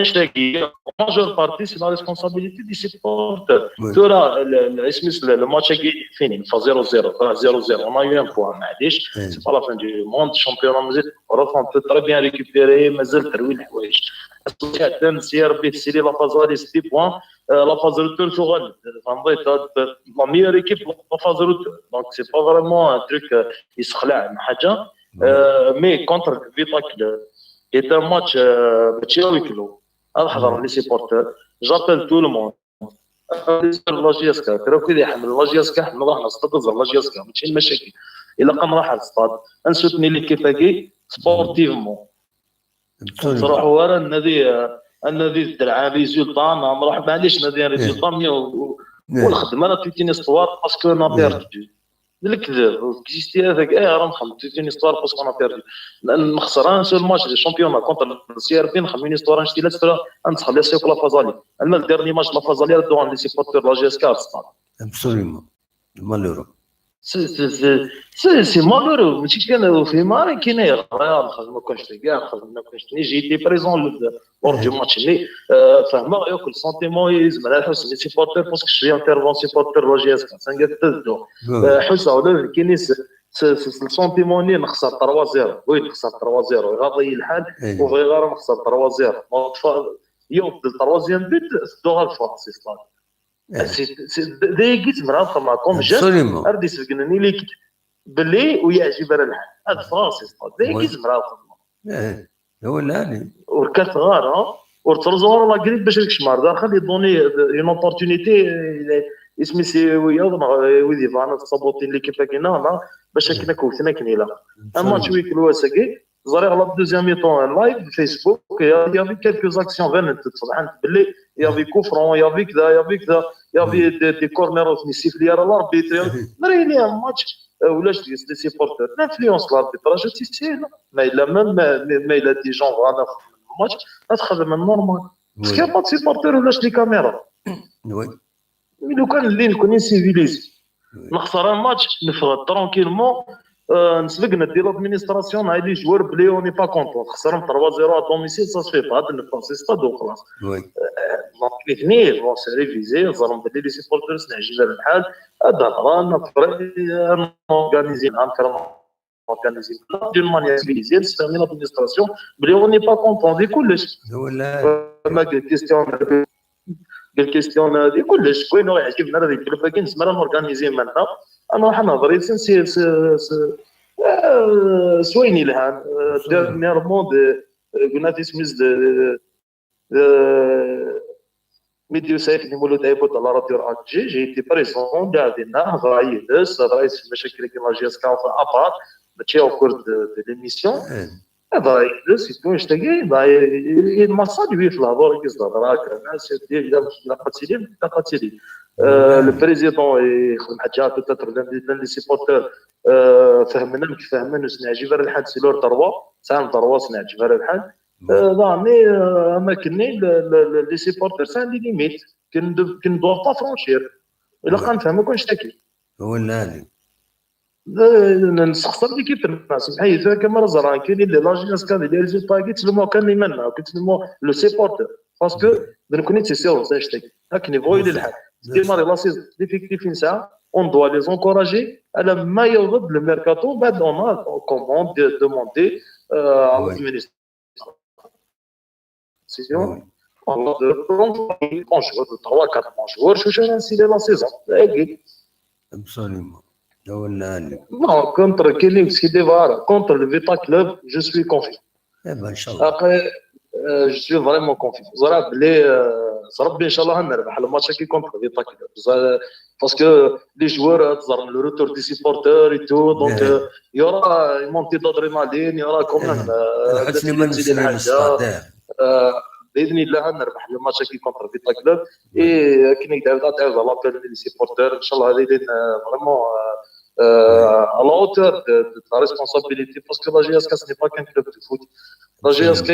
majeure partie, c'est la responsabilité des supporters. Le match est fini, il fait 0-0. On a eu un point, c'est pas la fin du monde. Championnat, on peut très bien récupérer, mais c'est le الحوايج. CRB, c'est la phase aller, c'est 10 points. La phase retour, la meilleure équipe, la phase retour. Donc, c'est pas vraiment un truc qui se relève. Mais contre Vitac, c'est un match بتشاوي كيلو احضر لي سيبورتور جابيل تو لو موند لا جياسكا ترى كي يحمل لا جياسكا حنا راح نستقز لا جياسكا ماشي المشاكل الا كان راح الستاد انسوتني ليكيب هاكي سبورتيفمون نروحوا ورا النادي الدرعا ريزولطان نروح معليش نادي ريزولطان والخدمه راه تيتيني ستوار باسكو نا بيردو الكذب كيستي هذاك راه نخلطيني ستوار باسكو انا بيردي نخسر سو الماتش دي شامبيون كونتر السي ار بي نخليني ستوار نشتي لا سترا نخلي سيكو لا فازالي انا الديرني ماتش لا فازالي ردو عند لي سيبورتور لا جي اس كار ستاد ابسوليومون مالورو سي مالورو ماشي كان في ماري كاين ما كنتش كاع ما كنتش جيتي بريزون لور دو ماتش اللي فهمه ياكل سونتيمون يزم على حس لي سيبورتور باسكو شي انترفون سيبورتور لا جي اس كار سانغاتو حس ولا كاين السونتيمون اللي نخسر 3-0 وي نخسر 3-0 يغاضي الحال وغير نخسر 3-0 يوم التروازيام بيت دوغا الفرنسي ستاد دايقيت مرافق معكم جات اردي سبقنني ليك باللي ويعجب الحال هذا فرنسي ستاد دايقيت مرافق هو الهاني وركات غار ورترزور لا قريب باش الكشمار داخل يدوني اون اوبورتونيتي اسمي سي ويدي فانا تصابوتي ليكيب كاينه باش كنا كوتنا كنيلا un match week الواسكي زري على الدوزيام ميطون لايف فيسبوك يافي كالكوز اكسيون فانت تصبحت باللي يافي كوفرون يافي كذا يافي كذا يافي دي كورنير سيفلي على الاربيتر مري لي ماتش ولاش دي سيبورتور لانفلونس الاربيتراج سهله ما الا ما الا دي جون فانا ماتش تخدم نورمال باسكو با سيبورتور ولاش لي كاميرا وي لو كان اللي نكون سيفيليزي نخسر الماتش نفرض ترونكيلمون نسبق ندير لادمينستراسيون هاي لي جوار بلي اوني با كونتون خسرهم 3-0 ا دوميسيل سا سفي با هاد الفرنسي ستاد وخلاص وي دونك الاثنين بون سي ريفيزي زرم بلي لي سيبورتورز نعجز على الحال هذا رانا اورغانيزي اورغانيزي دون مانيير سيفيليزي نستعمل لادمينستراسيون بلي اوني با كونتون دي كلش ما كيستيون قال كيستيون هذه كلش كاين واحد يعجبنا هذا الكلوب باقي نسمى اورغانيزي معنا انا راح نهضر سي سويني الهان ديرنييرمون قلنا تيسميز ميديو سايك اللي مولود ايبوت على راديو انجي جيتي بريزون قاعدين رايس رئيس المشاكل اللي كاين لا جي اس كا ابار ماشي او كور دو ليميسيون هذا سيتو اشتاقي ما صادوي في الهضور كيصدر راك الناس ديال لا قاتلين le président يخدم حاجات peut-être لي سيبورتور فهمنا كيفهمنا سنعجب على الحال سي لور تروا سان تروا سنعجب على الحال داني اماكني لي سيبورتور سان لي ليميت كن دو با فرونشير الا كنفهمو كنشتكي هو اللي نستخسر ليكيب الناس حيث كما زران كاين اللي لاجي اسكان اللي ريزولتا كيتسلموا كان يمنا كيتسلموا لو سيبورتور باسكو كوني تي سيو ساشتك هاك نيفو الى الحال ديما لا سيزون ديفيكتيف نساء اون دوا لي زونكوراجي على ما يوضب لو ميركاتو بعد اون كوموند دوموندي على الادمينستراسيون on a de bonjour de 3-4 joueurs je vais lancer la saison absolument non contre Kelly qui dévare contre le Vita Club je suis confiant inchallah après je suis vraiment confiant زرا بلي ربي ان شاء الله نربح الماتش كي كونتر فيتا كلوب باسكو لي جوار تظهر لو روتور دي سيبورتور اي تو دونك يورا مونتي دادرينالين يورا كومون حسني من الحاجه باذن الله نربح الماتش كي كونتر فيتا كلوب اي كي نقدر تعاود على لابيل لي سيبورتور ان شاء الله هذه فريمون à la hauteur de la responsabilité parce que la GSK ce n'est pas qu'un club de foot la GSK il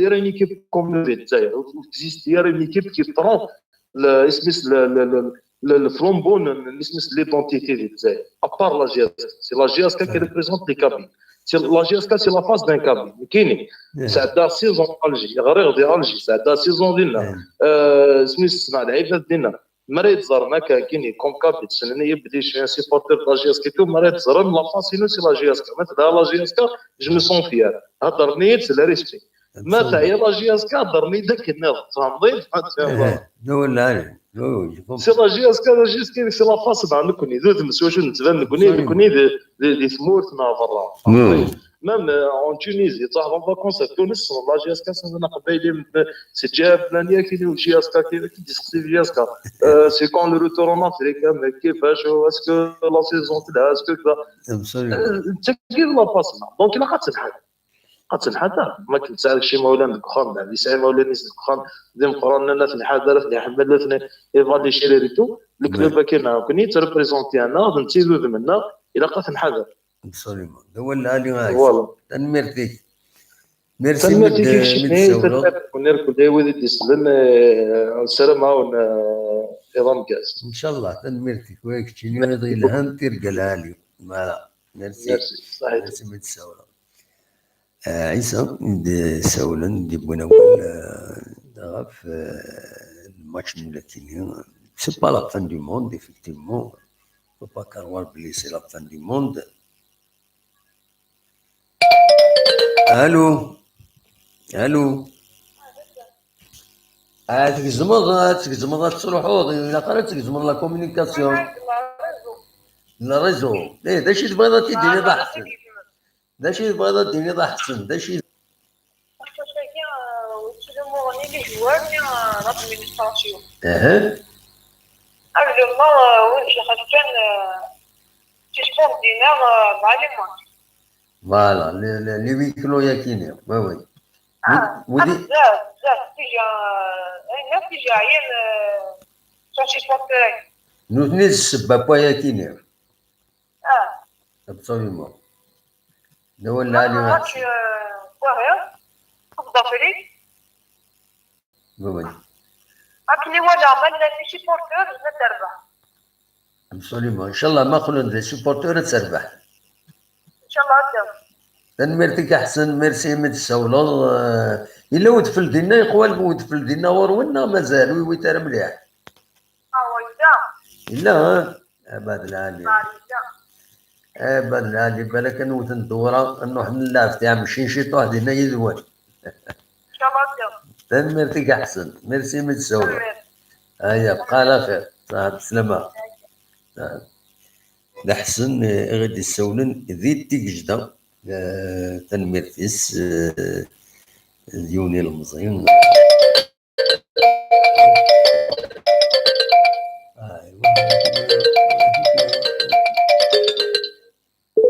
y a une équipe comme le Vitaïr il y a une équipe qui prend le flambeau l'identité du Vitaïr à part la GSK c'est la GSK qui représente les cabines la GSK c'est la face d'un cabine كاينين ساعدها سيزون الجي غير ديال الجي ساعدها سيزون ديالنا سميت الصناع لعيبه ديالنا مريض زرنا كاين كوم كابيت سنني يبدي شي سيبورتور لا جي اس كي تو مريض زر لا فاسينو سي لا جي اس كا مثلا لا جي اس كا جو مي سون فيار هضرني سي ريسبي ما تاعي لا جي اس كا هضرني داك النظام تنظيف نو لا سي لا جي اس كا لا جي اس كا سي لا فاس تاع نكوني ذو مسوش نتبان نكوني دي ثمور نافرا même en Tunisie صاحب فاكونس تونس لا جي اس كا سنا قبيله سي جاب بلانيه كاين جي اس كا كاين ديسكتي جي اس كا سي كون لو روتور اون افريك كيفاش اسكو لا سيزون تاع اسكو كذا تكيف لا باسنا دونك الا قتنحات ما كنتسالك شي مولانا الكخان اللي ساي مولانا الكخان ديم قرانا في الحاضر في حمل في ايفالي شي ريتو الكلوب كاين كوني تريبريزونتي انا نتيزو منا الا قتنحات absolument هو اللي فوالا تنميرتي ميرسي ونركض داوود يسلم السلام عاون نظام كاس ان شاء الله تنميرتي كويس تشيني يضي الهم ترقى لالي ما ميرسي صحيح ميرسي متساوله عيسى ساولا ندي بغينا نقول في الماتش مولاتيني سي با لا فان دو موند effectivement faut pas croire que c'est la fin du monde. الو تقزمض تصلحوا الا قرات تقزمض لا كومونيكاسيون لا ريزو داكشي تبغي تديني ضحسن داكشي joueur l'administration. Actuellement, oui, je reste suspend dîner مع les matchs. فوالا لي ويكلو يا كيني وي ودي بزاف تيجي الناس تيجي عيان شي سبونسوري. نوتني السبب يا كيني ابسوليومون دو لا لي ماتش كويس ضافري وي لكن ولا عملنا شي سبورتور نتربح ابسوليومون ان شاء الله ما خلون لي سبورتور تربح ان شاء الله هكا. تنميرتك احسن ميرسي من السولو الا ودفل دينا يقوال ودفل دينا ورونا مازال وي ترى مليح الا اباد العالي اباد العالي بالك نوت ندورا نروح نلعب تاع مشي شي طوح دينا يزوال ان شاء الله هكا. تنميرتك احسن ميرسي من السولو هيا بقى على خير صاحب السلامه لحسن غادي السولن ذي تيجدا تنميرتيس ديوني المزيان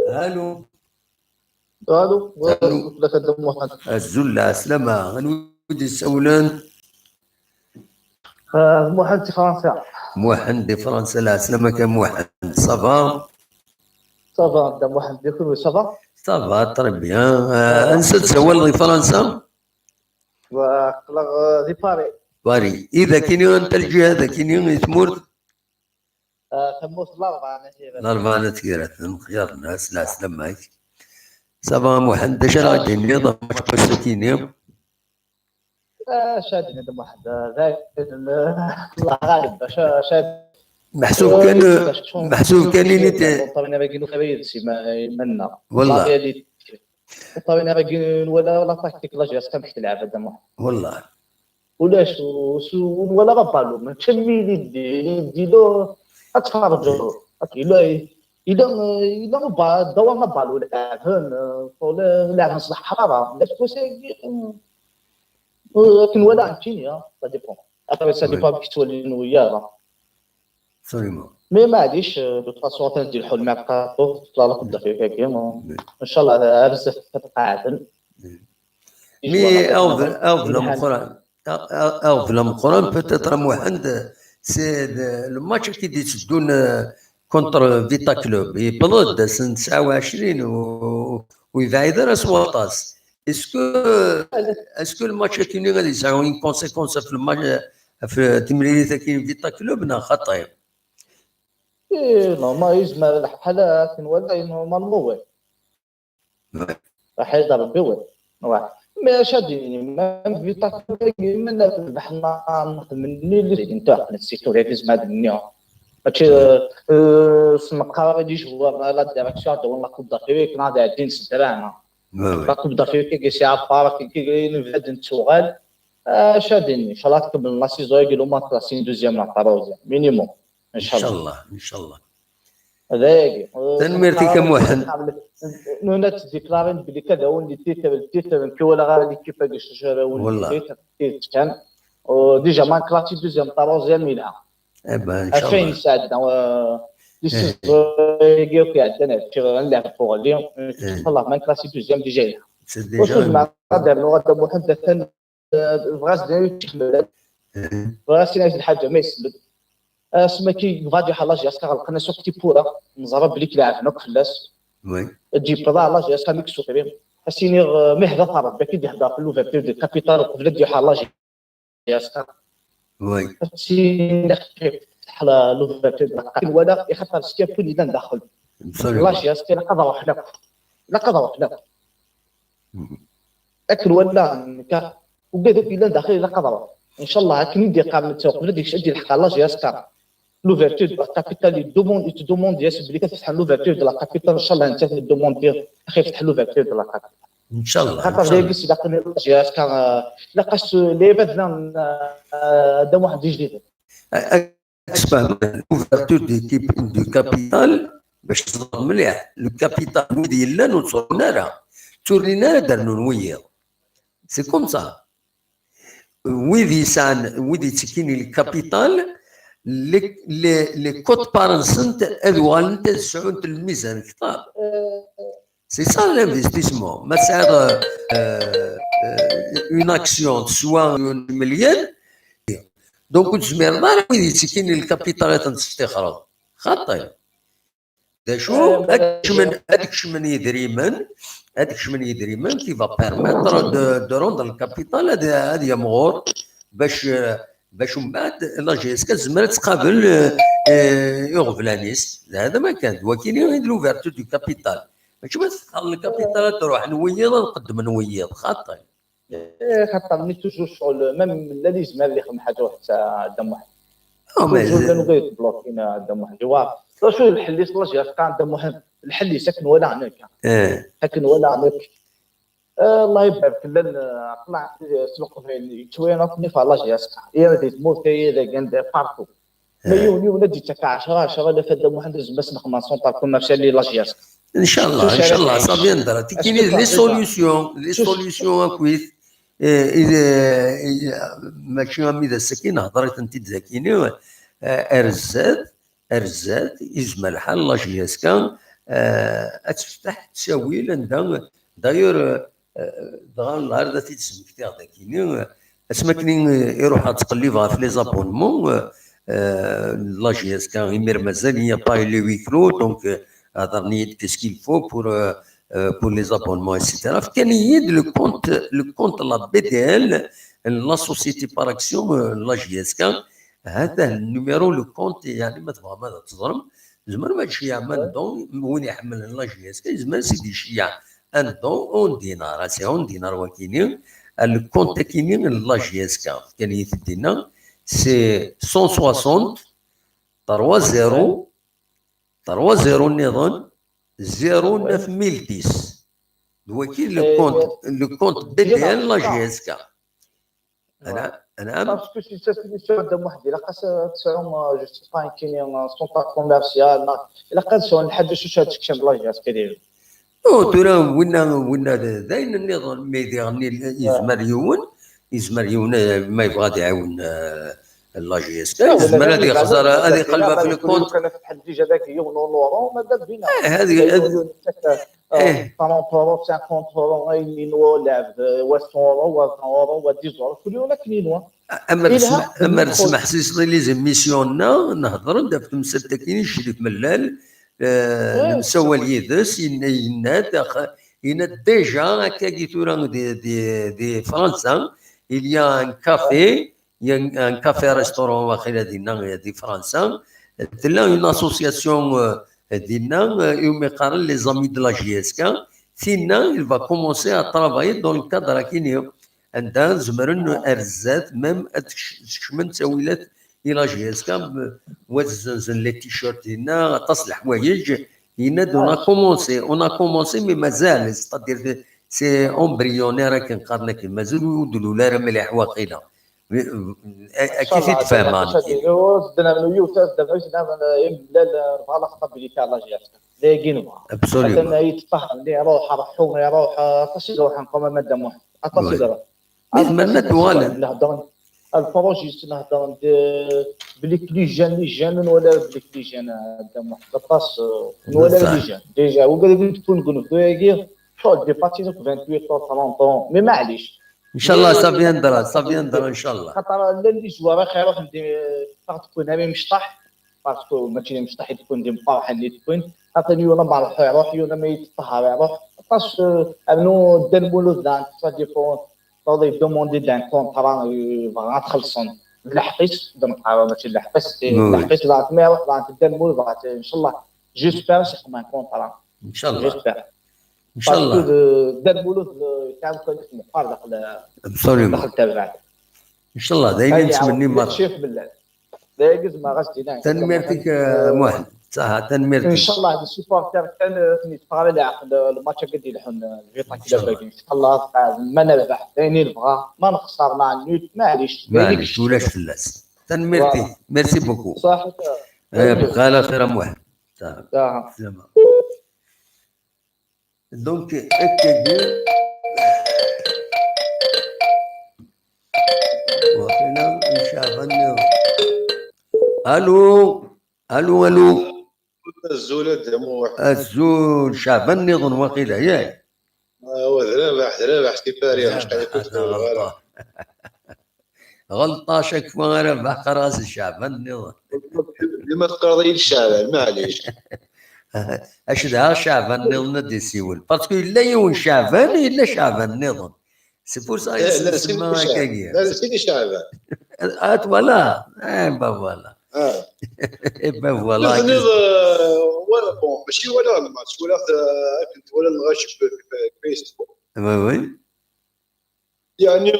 الو لك الدم واحد الزلة سلامة غنودي السولان موحد في فرنسا. موحد دي فرنسا لا سلامة كان موحد صافا دم واحد ياكل صافا تري بيان انسى تسول في فرنسا وقلق دي باري اذا كاين انت الجهه هذا كاين تمر تموت الاربعه تكيرات خيار الناس لا سلام عليك صافا موحد داش غادي نضم سكيني شادين دم واحد ذاك الله غالب شاد محسوب كان اللي طبعا باقي له خبير شي منا والله طبعا باقي ولا تكتيك لا جاس كان تلعب هذا ما والله ولاش ولا غبالو ما تشمي يديرو اتفرجوا اذا ما دوا ما بالو لا نصلح حراره لا تكوسي لكن ولا عندي سا ديبون ابري سا ديبون كي تولي وياه سوريمون مي معليش دو فاسون تندير الحل مع كاطو تطلع لك الدقيقه كاين ان شاء الله بزاف تبقى عادل مي او فلام قران بوتيتر موحد سي الماتش كي يتسدون كونتر فيتا كلوب يبلود سنه 29 ويبعد راس وطاس اسكو الماتش كاين غادي يساوي اون كونسيكونس في الماتش في تمريرات كاين فيتا كلوب نا خطاير نورمال يجمع الحالات ولا نورمالمون راح يضرب بوي ما شاديني ما فيتا من بحنا من اللي انت نسيتو ريفيز مع الدنيا ماشي سمقا غادي يجوا لا ديريكسيون ولا كوب دافريك نادي عدين سدرانا لا كوب دافريك كي سي عبارة كي نفاد نتوغال شاديني ان شاء الله تكمل لا سيزون يقولوا ما كلاسين دوزيام لا طروزيام مينيموم ان شاء الله هذاك تنميرتي كموحد نونات ديكلارين بلي كذا ولي تيتر كي ولا غادي كيفاش الشجره والله كان وديجا ما كلاسي دوزيام طروزيام يلعب ان شاء الله يساعدنا يجيو كي عندنا نلعب فوق اليوم والله ما كلاسي دوزيام ديجا يلعب وصل مع قدر لغه محدثا فغاس ديال فغاس الحاجه ما يسبب اسما كي غادي حال لاجي اسكا غلقنا سوق تي بورا نزرب بلي كلاعب هناك فلاس وي تجيب طلع لاجي اسكا ميكسو كريم حسيني مهدا طرب كي يحضر في لوفرتور ديال كابيتال قبل ديال حال لاجي اسكا وي حسيني حال لوفرتور ولا يخاف سكيب كل اللي ندخل لاجي اسكا لقد روحنا اكل ولا وقادر الا داخل لقد ان شاء الله كي ندير قابل التوقف ديك الشيء ديال الحق لاجي اسكا لوفرتور دو كابيتال دوموند ديال بلي كتفتح لوفرتور دو لا كابيتال ان شاء الله انت دوموند ديال اخي يفتح لوفرتور دو لا كابيتال ان شاء الله خاطر داكشي الا قلنا لاجي اسكا لقاش لي بدنا دام واحد جديد اسمع لوفرتور دي تيب دو كابيتال باش تصدر مليح لو كابيتال ديال لا نوصلنا راه تورينا درنا وياه سي كوم سا ويدي تسكيني الكابيتال لي كوت بارنسنت ادوال تسعون الميزان كتار سي سا l'investissement ما تسعر اون اكسيون سوا مليون دونك تزمير دار ويدي تسكيني الكابيتال تنستخرج خاطي دا شو هذاك شمن يدريمن كي فا بيرميتر دو روندر الكابيتال هذه مغور باش من بعد لا جي اس كا تزمر تقابل يوغفلانيس هذا ما كان ولكن يريد لوفيرتور دو كابيتال ماشي بس تخلي الكابيتال تروح نويض نقدم نويض خاطر خاطر ملي توجور شغل ميم الذي زمان اللي خدم حاجه واحده قدام واحد توجور كانوا كيبلوكين قدام واحد جواب شو الحل اللي صلاش كان قدام واحد الحل ساكن ولا عنك ساكن ولا عنك الله يبارك لنا طلع سوق في شويه نطني فالله جاسك يا دي تموت كاي عند بارتو مليون ونجي تاع 10 لا فد واحد بس نخدم سونطا كنا مشى لي لا جاسك ان شاء الله صافي ندير كاين لي سوليوشن كويس اذا ماشي اذا سكين هضرت انت تذاكيني ارزاد يزمل الحال لا جياسكا تفتح تساوي لنا داير دغا النهار ذا تيتسمك تاع داكيني اسمكني يروح تقلب في لي زابونمون لا جياسكا يمير مازال هي باي لي ويكلو دونك هضرني كيسكيل فو بور لي زابونمون اكسيتيرا كان يد لو كونت لا بي دي ال لا سوسيتي بار اكسيون لا جياسكا هذا النيميرو لو كونت يعني ما تبغى ماذا تظلم زمان ماشي يعمل دون وين يحمل لا جياسكا زمان سيدي شيع ان دون اون دينار سي اون دينار ولكن الكونت كيني لا جياسكا كان يفدينا سي 160 3 0 نظام 0910 ولكن لو كونت بي دي ال لا جياسكا انا باسكو سي سيستم قدام واحد الا قاس تسعهم جوست باين كاين سونطا كوميرسيال الا قاس نحدثوا هاد الشيء لا جياسكا ديالو ترى وين داين النظام ما يديرني يزمر ما يبغى يعاون لا جي اس كا يزمر هذه خساره هذه قلبها في الكونت كان فتح الديج هذاك يوم نورو ما دار بينا هذه 30 اورو 50 اورو غاينين ولا 100 اورو و 10 اورو كل يوم كاينين اما تسمح سيسلي لي زيميسيوننا نهضر دابا مسدكين الشريف ملال نسوى اليدس يناد ديجا هكا كيتورا دي فرنسا il y a un café restaurant واخيرا ديالنا دي فرنسا تلا اون اسوسياسيون ديالنا يوم يقارن لي زامي دو لا جي اس كا فينا il va commencer à travailler dans le cadre كاين عندها زمرن ارزات ميم تشمن تساويلات الى جي اس كا وزنزن لي تيشيرت ديالنا طاس الحوايج يناد اون كومونسي مي مازال ستادير سي امبريونير كنقارن لك مازال يودلو لا مليح واقيلا كيف يتفهم هذا زدنا من يوسف زدنا بلاد بحال خطابيليتي على جياسكا لاقين ابسوليوم مثلا يتطهر اللي يروح رحوم يروح فاش يروح نقوم مادام واحد فاش يروح نتمنى توالد نهضر البروجي نهضر بلي كلي جان ولا بلي كلي جان مادام واحد باس ولا لي جان ديجا وقال تكون نقولوا كي شو دي باتي 28 30 مي معليش ان شاء الله صافي ندرا ان شاء الله خاطر اللي جوار خير واحد تكون هامي مشطح باسكو ماشي مشطح تكون دي مطاوح اللي تكون خاطر يونا مع يروح يونا ما يتطهر يروح باش انو دنبولو دان سا ديبون طولي دوموندي دان كونطرا بغا تخلصون الحقيس دمطا ماشي الحقيس ضاعت ما ضاعت دنبول ضاعت ان شاء الله جيسبر سي كومان كونطرا ان شاء الله جيسبر ان شاء الله دنبولو كان كل مقارنه ابسوليوم تبعك ان شاء الله دايما نتمنى مره شيخ بالله دايز ما غاش تنميرتك واحد صح تنميرتك ان شاء الله السوبورتر كان نتفرج على الماتش قد يلحون فيطا كذا باقي ان شاء الله ما نربح ثاني نبغى ما نخسر مع النيوت معليش ولاش فلاس تنميرتي ميرسي بوكو صح بقى على خير واحد صح دونك هكا شعبان نظام. الو الزول دموع الزول شعبان نظام وقيله ياك. هو ذرابح كيفاري واش قاعد يكون غلطة شكوى ربح راس الشعبان نظام. لما تقرضي الشعب معليش. اشدها شعبان نظام ندي سيول باسكو الا يون شعبان الا شعبان نظام. سي بور سا يسمى هكاكيا. لا سيدي شعبان. فوالا با فوالا. با فوالا. ولا بون ماشي ولا الماتش ولا كنت ولا الغاشي في فيسبوك. وي يعني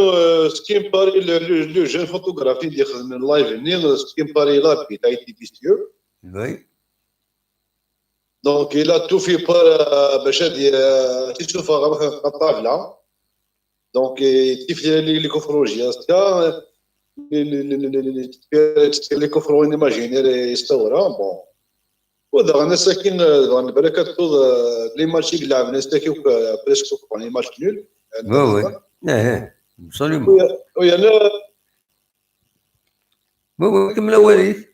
سكيم باري لو جون فوتوغرافي اللي يخدم اللايف هني سكيم باري لابي تاع تي فيستيو. وي دونك الى تو في بار باش تشوفها غير الطابله. دونك كيف لي كوفروجيا تا لي كوفرو ايماجينير يستورا بون وذا انا ساكن بالك تقول لي ماتشي اللي لعبنا ساكن بريسك لي ماتش نول. وي ابسوليومون. وي انا وي كمل وليد.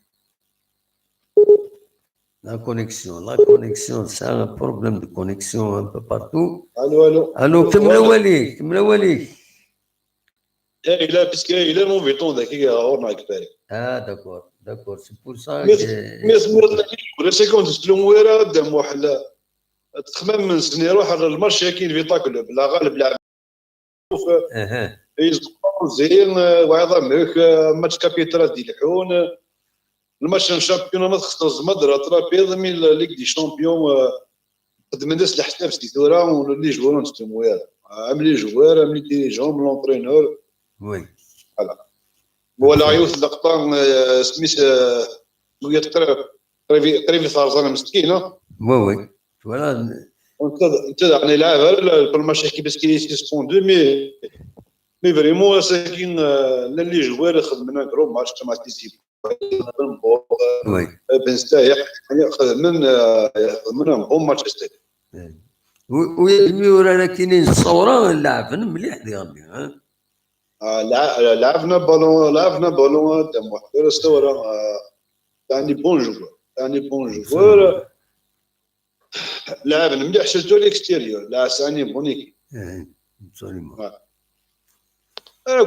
لا كونيكسيون سا ان بروبليم دو كونيكسيون ان بو بارتو. الو كمل وليد. Il a puisque il est mon béton داكي اورنا كباري. داكور سي بور سا. مي سيكوند سلومويرا دم واحد تخمم من سنه يروح الماتش كاين في طاكل بلا غالب لعب. زين وعظم هيك ماتش كابيتال ديال الحون الماتش الشامبيون ما خصنا الزمدر ترابيض من ليغ دي شامبيون خدم الناس الحساب سيتورا ولي جوار نستموير عاملين جوار عاملين ديريجون لونترينور. وي فوالا ولا عيوث لقطان سميت قريب ثارزان مسكينه. وي فوالا انت يعني لاعب بالماتش كي بس كي سيسبوندو مي فريمون ساكن اللي جوار خدمنا كروب ماتش تما تيسيب وي بنستايح خدمنا بون ماتش استايح. ويورا كاينين الصوره لاعبين مليح ديالنا. لعبنا بالون تم واحد الصوره ثاني بون جوار لاعب مليح شفتو ليكستيريور لا ثاني بونيك. ابسوليومون.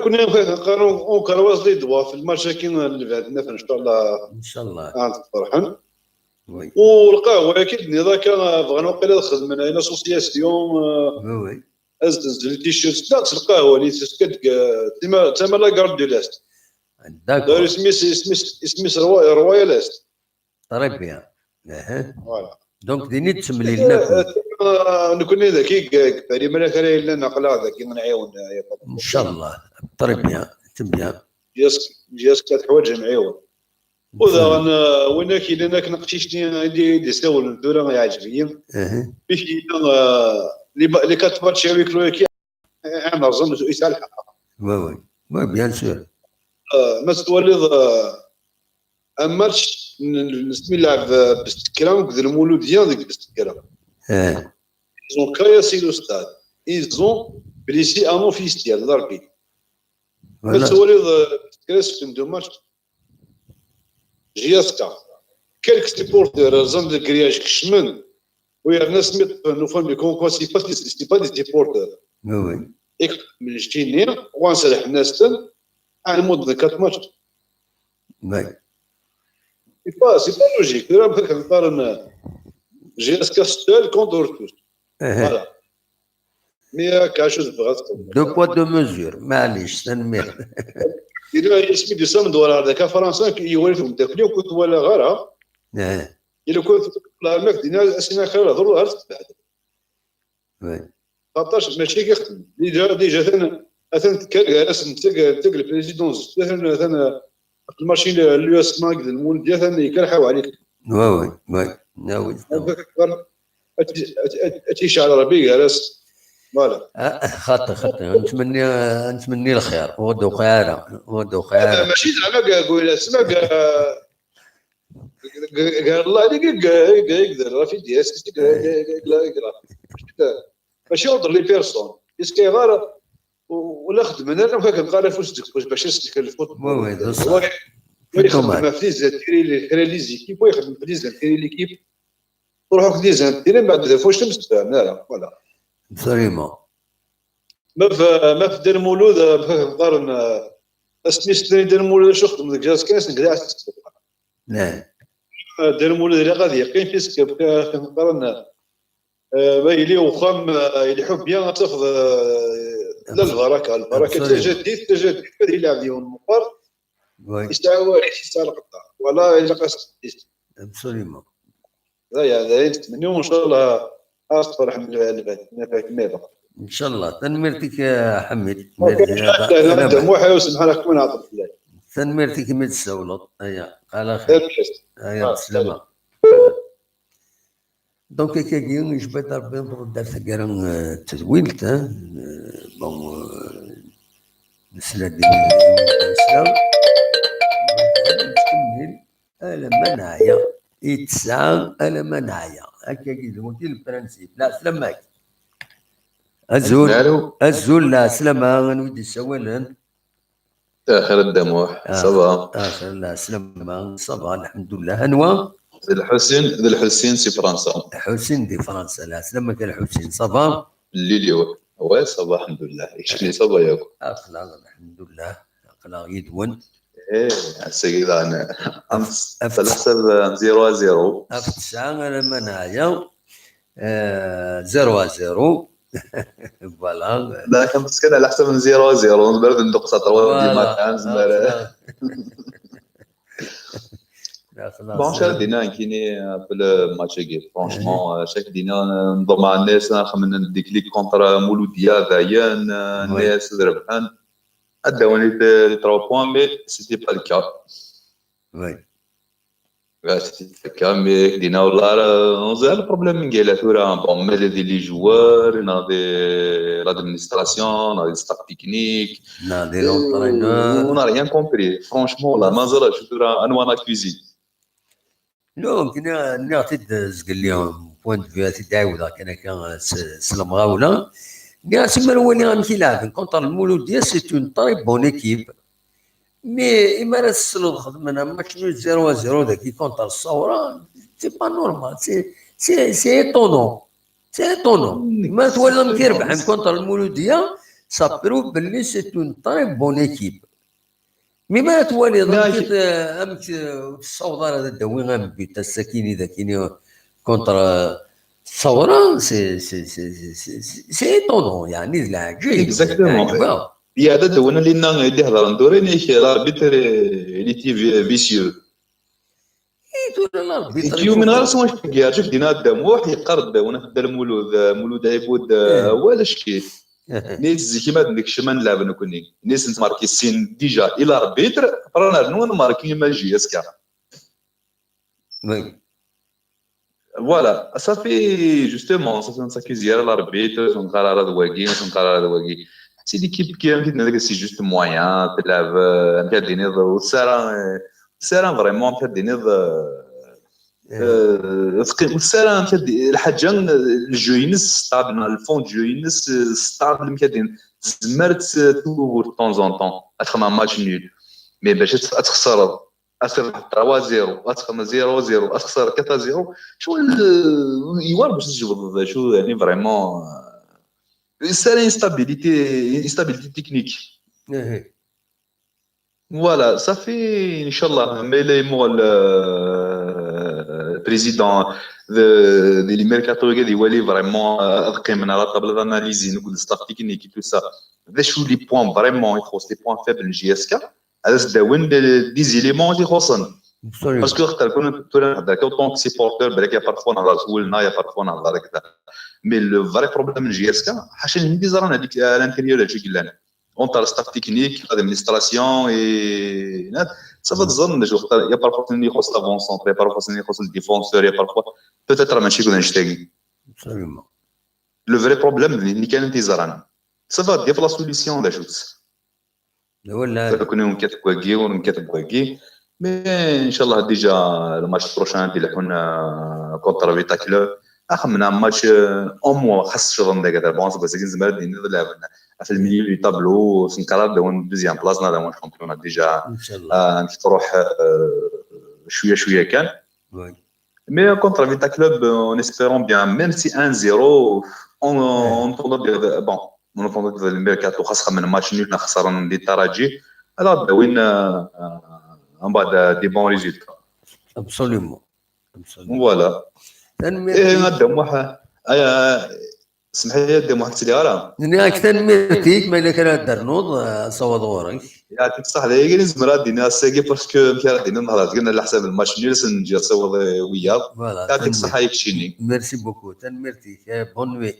كنا نقارنوا كرواز لي دوا في الماتش كاين اللي عندنا ان شاء الله. ان شاء الله فرحان. وي والقهوه اكيد اذا كان بغينا وقيلا خدمنا هنا اسوسياسيون. وي ازدل تيشيرت لا القهوه اللي تسكت تما لا كارد دو لاست. داكور اسمي روايه لاست. طري بيان. فوالا دونك ديني تسملي لنا نكون ذكي كباري ما كان الا نقلا ذكي نعاون. ان شاء الله طري بيان تبيان جاسك حوايج معيون. وذا انا وين كاين انا كنقشيشني دي ساول الدوره يعجبني باش اللي كتبات شويه كلوكي انا اظن يسال الحق. وي بيان سور. ما تولد ماتش نسمي لعب باستكرام كذا المولوديه ديك باستكرام. ils ont cassé le stade. Ils ont blessé un officiel l'arbitre. ما تولد كريس في ماتش جياسكا كلك سبورتر زند كرياج كشمن ويا الناس نفهم لكم كوا سي با دي سبورتر. وي اك من جتيني وانسرح الناس تن على مود 4 ماتش. وي سي با لوجيك راه بغيت نقارن جياسكا ستول كونتر توس. فوالا مي كاشوز بغات دو بوا دو ميزور معليش تنمير. إذا اسمي دي سام دولار هذاك فرنسا يوريهم تاكلي وكنت ولا غيرها. إلا كنت لا الماك دينا اسنا خير هضروا غير تبعد. وي خاطرش ماشي كيخدم ديجا ثان تك البريزيدونس ثان الماشين اليو اس ماك المولديه ثان يكرحوا عليك. وي ناوي اتيش على ربي جالس فوالا. خاطر نتمني الخير ودو خير ماشي زعما قول اسمع قال الله عليك يقدر راه في ديال ماشي اوردر لي بيرسون اسكي غير ولا خدمنا انا كنبقى نفوس باش نسلك الفوت. وي يخدم في لي زانتيري اللي خير لي زيكيب ويخدم في لي زانتيري ليكيب نروحو في لي زانتيري من بعد فاش نستفهم لا فوالا فريمون. ما في دير مولود نقدر اسميس دير مولود شو خدم ديك جاز كاس نقدر نعم دير مولود اللي غادي يقين فيسك نقدر بايلي وخام اللي حب بيان تاخذ لا البركه تجديد هذه يلعب ديون مقر يستعوى يستعلق الدار ولا الا قاس ابسوليومون. هذا نتمنوا ان شاء الله اصبر الحمد لله اللي ان شاء الله. تنمرتك يا حميد دموع يسمح لك من عطف الله تنمرتك من السولط. ايا على خير. ايا بسلامه. دونك كاين جبت ربي دارت كان تدويلت بون مسألة ديال الإسلام تكمل ألا ما نعيا يتسعى ألا ما نعيا هكا كيدوي البرانسيب. لا سلامك الزول لا سلامة نودي سوالا آخر الدموح صبا آخر لا سلامة صبا الحمد لله. هنوا ذي الحسين سي فرنسا. حسين دي فرنسا. لا سلامك الحسين صبا الليلي وي صبا الحمد لله. يشكلي صبا ياكو أخلاق الحمد لله أخلاق يدون. إيه السيد أنا أمس فالحساب 0-0 أفتسعى أنا منايا 0-0 فوالا. لا كان مسكين على حساب 0-0 نبرد ندق سطر ديما كان زمر. بون شاد دينا كيني في الماتش كي فرانشمون شاك دينا نضم مع الناس خمنا ديكليك كونتر مولوديا ذايان الناس ربحان اداوني لي 3 بوان مي سيتي با الكا. وي سيتي با الكا مي دينا والله راه البروبليم من قال ثورا بون مي دي لي جوار نا دي لادمينستراسيون نا دي ستاف تكنيك نا دي لونترينور اون ريان كومبري فرانشمون لا مازال ثورا انوانا كوزين. نو كنا نعطي قال لهم بوينت في تعاود كان سلام غاوله كاع سما الولي غنمشي لاعب كونتر المولوديه سي اون طري بون ايكيب مي اما راه السلو خدمنا ماتش 0-0 داك كونتر الثوره سي با نورمال سي ايطونون ما تولى كيربح كونتر المولوديه صابرو باللي سي اون طري بون ايكيب مي ما تولي ضمكت امك الصوضه هذا الدوي غنبيت السكيني ذا كيني كونتر الثوره سي ايطونون يعني العجيب اكزاكتومون. يا هذا دونا لينا اللي هضر ندوريني الاربيتر اللي تي فيسيو اي الاربيتر كيو من غير سماش كيا شوف دينا الدموح يقرد وانا في المولود عيبود ولا شكي نيز كيما ديك الشمان لعب نكوني نيز نتماركي السين ديجا الى اربيتر رانا نون ماركي ماجي اسكا وي فوالا صافي جوستومون صافي نساكيزيا الاربيتر ونقرا هذا واقي ونقرا هذا واقي سي ليكيب كيما هذاك سي جوست موان تلعب كاديني والسارة فريمون كاديني والسارة الحاجه الجو ينس ستابل الفون جو ينس ستابل كادين زمرت تور طون زون طون اتخمم ماتش نيل مي باش تخسر اصير 3-0 اتخمم 0-0 اتخسر 4-0 شو يوار باش تجبد شو يعني فريمون سي انستابيليتي تكنيك. فوالا صافي ان شاء الله ميلي مول بريزيدون دي لي ميركاتو غادي يولي فريمون اذكي من على طابل داناليزي نقول ستاف تكنيك تو سا ذا شو لي بوين فريمون يخص لي بوين فابل جي اس كا هذا داون دي زيليمون اللي يخصن باسكو اختار كون هذاك طونك سيبورتور بالك يا بارفون على سولنا يا بارفون على هذاك مي لو فري بروبليم من جي اس كا حاشا اللي زرنا هذيك الانتيريور اللي قلنا اونتر ستاف تكنيك ادمينستراسيون اي صافي تظن يا بارفوا اللي يخص لافون سونتر يا بارفوا اللي يخص الديفونسور يا بارفوا بوتيتر ماشي كون نشتاقي ابسوليومون لو فري بروبليم اللي كان انتظارنا صافي ديف لا سوليسيون لا جوت ولا كنا كاتب واقي ونكتب واقي مي ان شاء الله ديجا الماتش بروشان اللي حنا كونتر فيتا كلوب اخمنا ماتش او موا خاص شغل داك بونس بس كاين زعما دينا لعبنا في الميليو دي طابلو سنكرا داون دوزيام بلاص نا داون شامبيون ديجا ان شاء الله نروح شويه كان وي مي كونتر فيتا كلوب اون اسبيرون بيان ميم سي 1-0 اون طوندو بون اون طوندو في الميركاتو خاصه من ماتش نيل خسرنا دي الترجي هذا داوين ان بعد دي بون ريزولتا ابسوليومون فوالا نقدم واحد سمح لي نقدم واحد السياره انا اكثر ميرتيك ما الا كان درنوض صوت غورك يعطيك الصحه لي كاين زمرا دينا ساكي باسكو مكان دينا نهار قلنا على حساب الماتش نيلس نجي نصوت وياك يعطيك الصحه يكشيني ميرسي بوكو ميرتيك بون نوي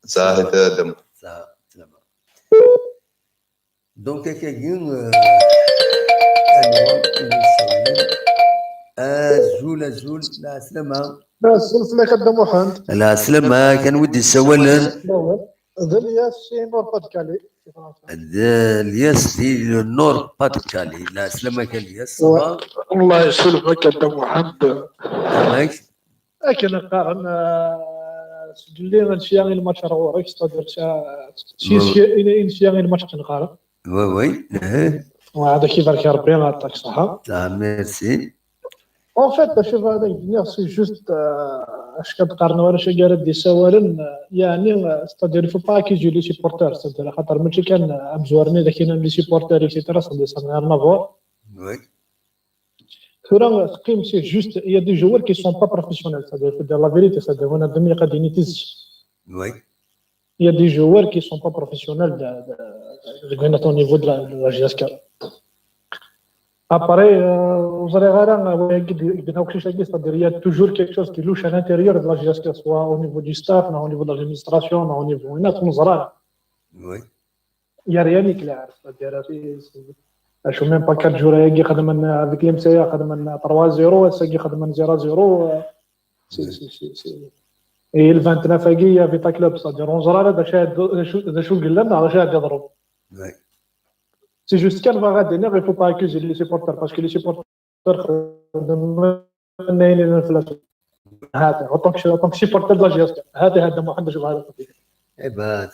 صافي تقدم سلام دونك كاين زول لا سلامة لا سلسلة خدام واحد لا سلامة كان ودي السوالن ذا الياس سي نور بادكالي الياس في النور بادكالي لا سلامة كان الياس الله يسلمك خدام واحد ماك لكن قارن سجل لي غنشياغي الماتش راه وراك ستادير شي الماتش تنقارن وي وهذا كيفاش ربي يعطيك الصحة ميرسي En fait, شوف هذا الدنيا سي جوست اش كتقارنوا ولا شي قالت دي سوالن يعني ستادير فو با كيجيو لي سيبورتور ستادير خاطر ماشي كان مزورني داك كاين لي سيبورتور اكسيتيرا صدي صنع نافور وي كورا تقيم سي جوست يا دي جوار كي سون با بروفيسيونيل ستادير فو دير لا فيريتي ستادير وانا دمي قاعدين يتز وي يا دي جوار كي سون با بروفيسيونيل دو au niveau de la GSK. Après, vous allez voir, il y a toujours quelque chose qui louche à l'intérieur de la GSK, soit au niveau du staff, au niveau de l'administration, au niveau de oui. Il n'y a rien qui est clair. Je ne sais même pas 4 jours avec l'MCA, 3-0, c'est 0-0. Et le 29 il y avait ta club, c'est-à-dire on zara ده شو قلنا على شاهد يضرب. C'est juste qu'elle va rater, il ne faut pas accuser les supporters parce que les supporters هذا en tant que supporter de la GSK هذا ما حدش يبغى هذا. ايبا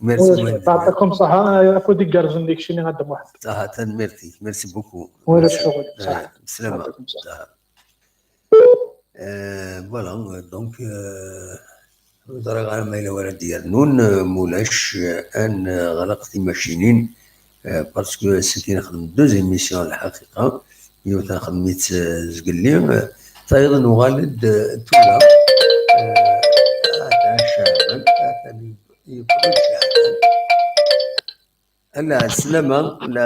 ميرسي تعطيكم صحة يا فودي جارزن ديك شيء هذا واحد. صحة ميرسي بوكو. ولا الشغل. سلامة. فوالا دونك درك على ما إلى ولد ديالنا مولاش ان غلقت ماشينين باسكو سيتي نخدم دوزيام ميسيون الحقيقه يو تنخدم ميت زقلي ايضا وغالد تولا شعبان يقول شعبان لا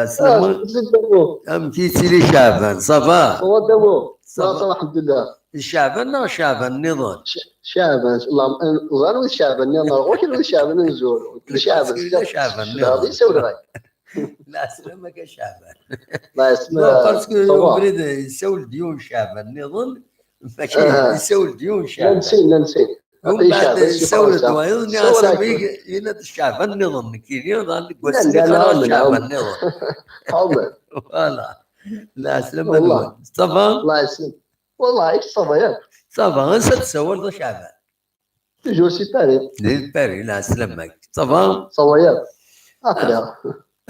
سلامة ام كيتي لي شعبان صافا هو دابا صافا الحمد لله شعبان شعبان نضال شعبان اللهم غير شعبان نضال غير شعبان نزول شعبان نضال لا سلامة كشعبان لا اسمع باسكو بريد يسول ديون شعبان نضال ماشي يسول ديون شعبان نسيت ومن بعد يسول ديون ناسبيك ينات شعبان نضال كي نضال قلت شعبان نضال عمر فوالا لا سلامة صافا الله يسلمك والله صافا ياك صافا انسى تسول شعبان توجور سي باري لا سلامك صافا ياك اخر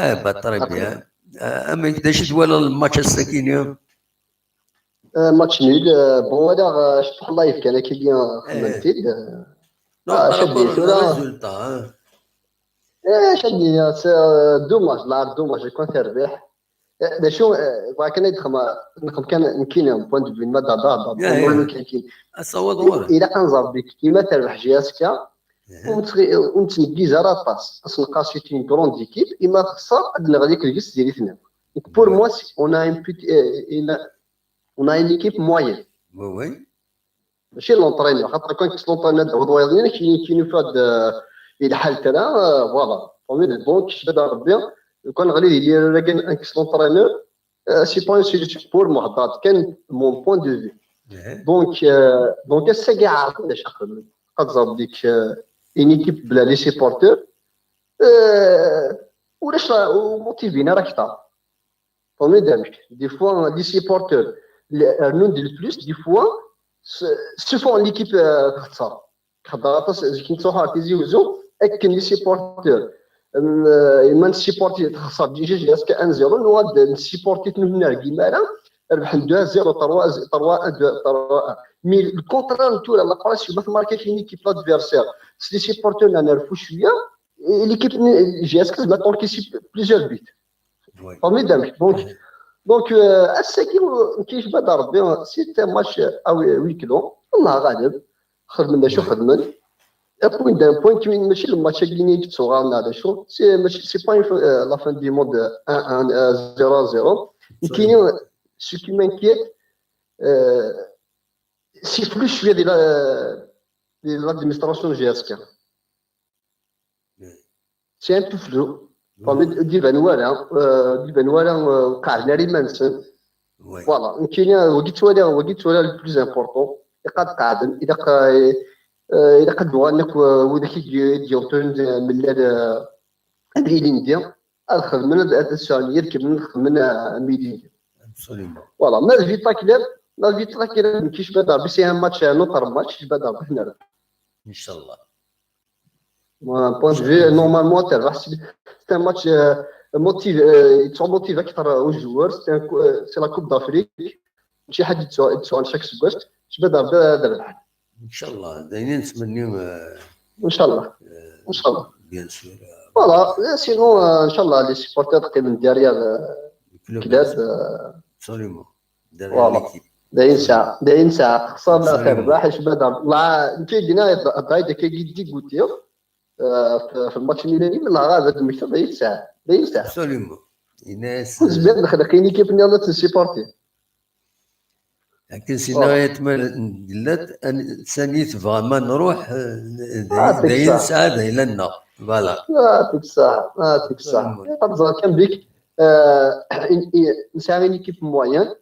بطري بيان اما كداش تولى الماتش الساكين ماتش نيل بون هذا شفت اللايف كان كي بيان خدمتي شديت ولا شديت دوماج لا دوماج كنت تربح دا شو كان نخم كان نكين بوينت دو ما دا كاين الصوت الى انظر بك كيما تربح جياسكا ونتنقي زرا باس اصلا سيتي اون كروند ايكيب اما خصها عندنا غاديك الجيس ديال اثنين بور موا اون ان اون ان ايكيب موين وي ماشي لونطرينور خاطر كون كنت لونطرينور هو كاين في هذا الحال تاعنا فوالا فهمتي دونك شباب ربي كون غادي يدير راكن انكس لونطرينور سي با سي بور مهضات كان مون بوين دو في دونك الساكي عارف علاش قد ديك une équipe بلا لي سيبورتور ولاش موتيفينا راك تا فهمتي دامك دي فوا لي سيبورتور اللي ارنون دي الفلوس دي فوا سوفون ليكيب تخسر خاطر كي تروحوا تيزيوزو اكن لي سيبورتور ما نسيبورتي تخسر ديجا جاسك 1-0 نواد نسيبورتي تنهنا كيما ربح 2-0 3-1 3-1 مي الكونترا نتو لا باس ما ماركي في ليكيب لادفيرسير سي سيبورتور نعرفوا شويه ليكيب جاسك ما تونكيسي بليزيور بيت فورميدابل دونك الساكي كيفاش بدا ربي سيت ماتش وي كيلو الله غالب خدمنا شو خدمنا بوين دان بوين كي ماشي الماتش اللي جبت صغارنا هذا شو سي ماشي سي با لا فان دي مود 1-1 0-0 كاينين سو كي مانكيت سي فلوس شويه ديال لادمينستراسيون جاسكا سي ان بو فلو ديال بنوالا وقعنا لي منسن فوالا كاين وقيت ولا البلوز امبورطون قد قاعد اذا قد بغانك وداك ديال من الهيلينديا الخدمه هذا الشهر يركب من الخدمه ميدي فوالا ما فيتا كلاب ما كاينش بدا بس ان ماتش نوتر ماتش بدا هنا ان شاء الله بوان في نورمالمون تاع سي ان ماتش موتيف يتسون موتيف اكثر والجوار سي لا كوب دافريك شي حد يتسون شاك سكوست بدا الحال ان شاء الله دايرين نتمنيو ان شاء الله بيان سور فوالا سينو ان شاء الله لي سيبورتور تقي من ديريال كلاب سوليمون فوالا داين ساعه خصنا تربح اش بدا لا كاين هذا كيدي قلتي في الماتش الميلاني من غاب هذا المكتب داين ساعه سوليمون الناس زبان كاين كيف نياض تسيبورتي لكن سينا يتمنى دلات ثاني تبغى ما نروح داين ساعه دايلنا فوالا يعطيك الصحه تبغى كان بك نساعدني كيف موين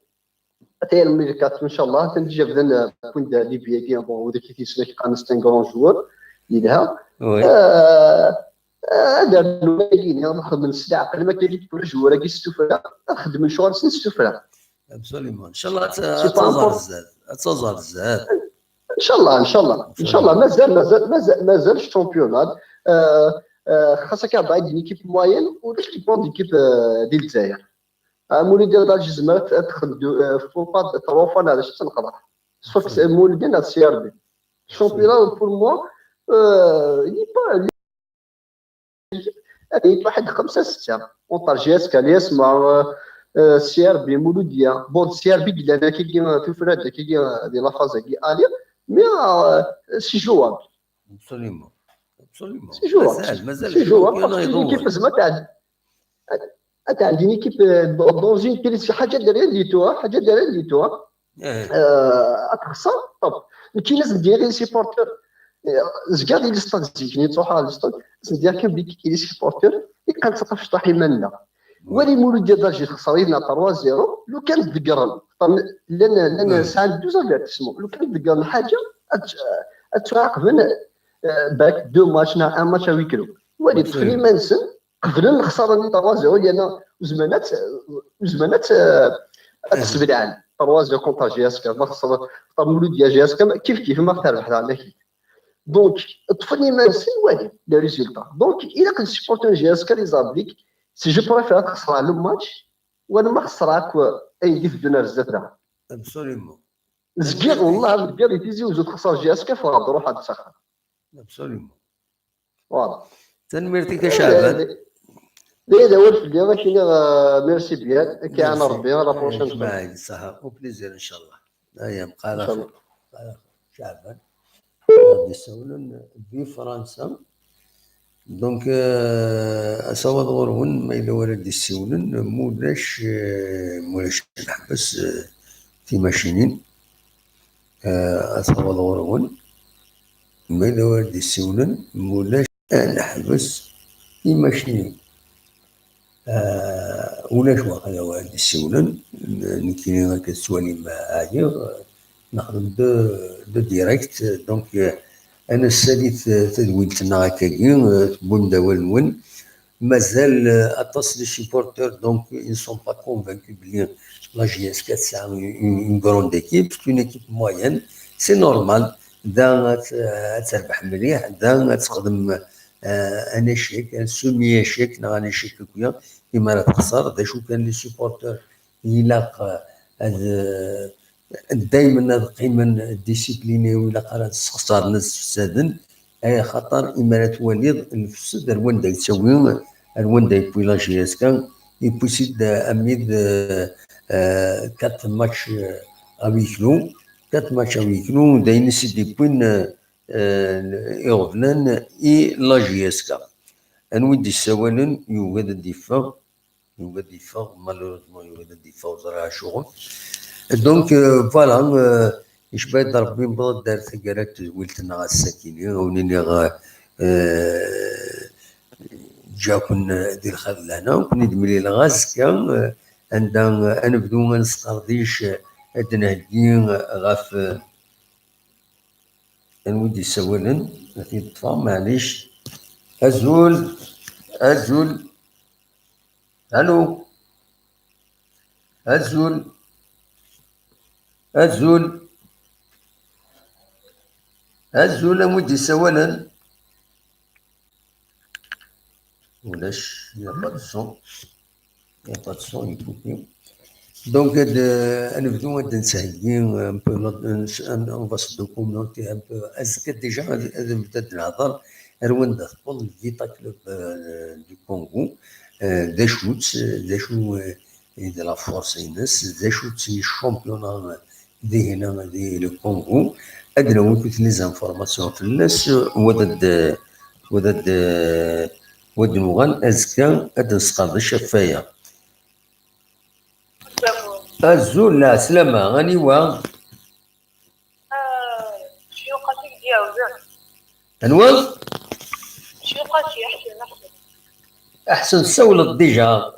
حتى الميركات ان شاء الله تنجي بدنا كون دي بيدي بون وداك اللي تيسمى كانستين كرون جوور يدها هذا الملايين ناخذ من السلعه قبل ما كاين جوار كي السفره نخدم من شهر السفره ابسوليمون ان شاء الله تظهر الزاد ان شاء الله مازال الشامبيونات خاصك بعد ليكيب موين وليكيب ديكيب ديال الجزائر مولي ديال الجزمات تدخل فوق طروفان هذا شنو تنقدر صافي مولي ديال السي ار بي الشامبيونات بور موا لي با واحد 5-6 اونطار جي اس كان يسمع سي ار بي مولوديه بون سي ار بي ديال كي تفرد كي ديال لا فاز كي الي مي سي جواب ابسوليمون مازال كيف زعما تاع عندي كيف دونجين كاين شي حاجه دايره ليتوها تخسر طب كاين ناس ديال سيبورتور زكا ديال الستاتيك ني تروح على الستات ديال كان بيك كاين سيبورتور كان تلقى في طاحي مالنا ولي مولود ديال دارجي خسرينا 3-0 لو كان دقرن لان ساعه دوزا اللي تسمو لو كان دقرن حاجه تعاقبنا باك 2 ماتش نا 1 ماتش ويكلو ولي تخلي ما نسن قبل الخساره 3-0 لان زمانات تسبلعان 3-0 كونتر جي اس كا ما خسر مولود ديال جي اس كا كيف ما تربح على كيف دونك طفني ما نسن والي لي ريزولتا دونك الا كنت سيبورتور جي اس كا لي زابليك سي جو بريفير تخسر على الماتش وانا ما خسراك اي في الدنيا بزاف ابسوليمون زكير والله الكبير تيزي وزو تخسر جي اس كا فغاد روح هاد السخر ابسوليمون فوالا تنميرتك شعبان هذا هو الفيديو ماشي ميرسي بيان كان ربي لا بروشين معاك صح وبليزير ان شاء الله ايام قال شعبان غادي يسولن في فرنسا دونك اسوا دورون ما الا ولد يسولن مولاش نحبس في ماشينين اسوا دورون ما الا ولد يسولن مولاش نحبس في ماشينين ولاش واقيلا واحد يسولن كاينين هكا سوالي معايا نخدم دو ديريكت دونك انا ساليت تدوينتنا هكاكي تبون داول مازال اطاس لي سيبورتور دونك ils sont pas convaincus بلي لا جي اس 4 c'est une grande équipe c'est une équipe moyenne سي نورمال. دا تربح مليح، دا تخدم انا شيك سومي شيك انا شيك كويا كيما راه تخسر. دا شو كان لي سيبورتور يلاق دائما قيما ديسيبليني ولا قرا تخسر ناس فسادن اي خطر اما توليد الفساد الوان يتسوي الوان يبوي لا جي اس كان يبوسيد اميد 4 ماتش افيكلو 4 ماتش افيكلو داين سيدي بوين ايغفلان اي لا جي اس كا انودي السوالن يوجد الدفاع مالوروزمون يوجد الدفاع وزرع شغل. دونك فوالا يشبه ربي مبغض دار ثقالات ولتنا غا الساكنين ونيني غا جاكن ديال الخير لهنا وكني دملي الغاز كان عندنا نبدو ما نسقرديش عندنا هدين غاف نودي سوالن في الطفا معليش. أزول الو أزول مودي سوالا ولاش يا با دو سون يكوبي. دونك نبدو نسهيين ان بو اون فاصدو كومونتي ان بو اسكو ديجا هذا بدا نهضر رواندا تقول فيتا كلوب دو كونغو دا شوت دي لا فورس ينس دا شوت الشامبيونا دي هنا دي لو كونغو ادنا وكنت لي زانفورماسيون في الناس ود نوغان ازكا اد نسقط الشفايه. الزول لا سلامة غني وا شيوقتك ديالو انوال شيوقتي احسن سولت ديجا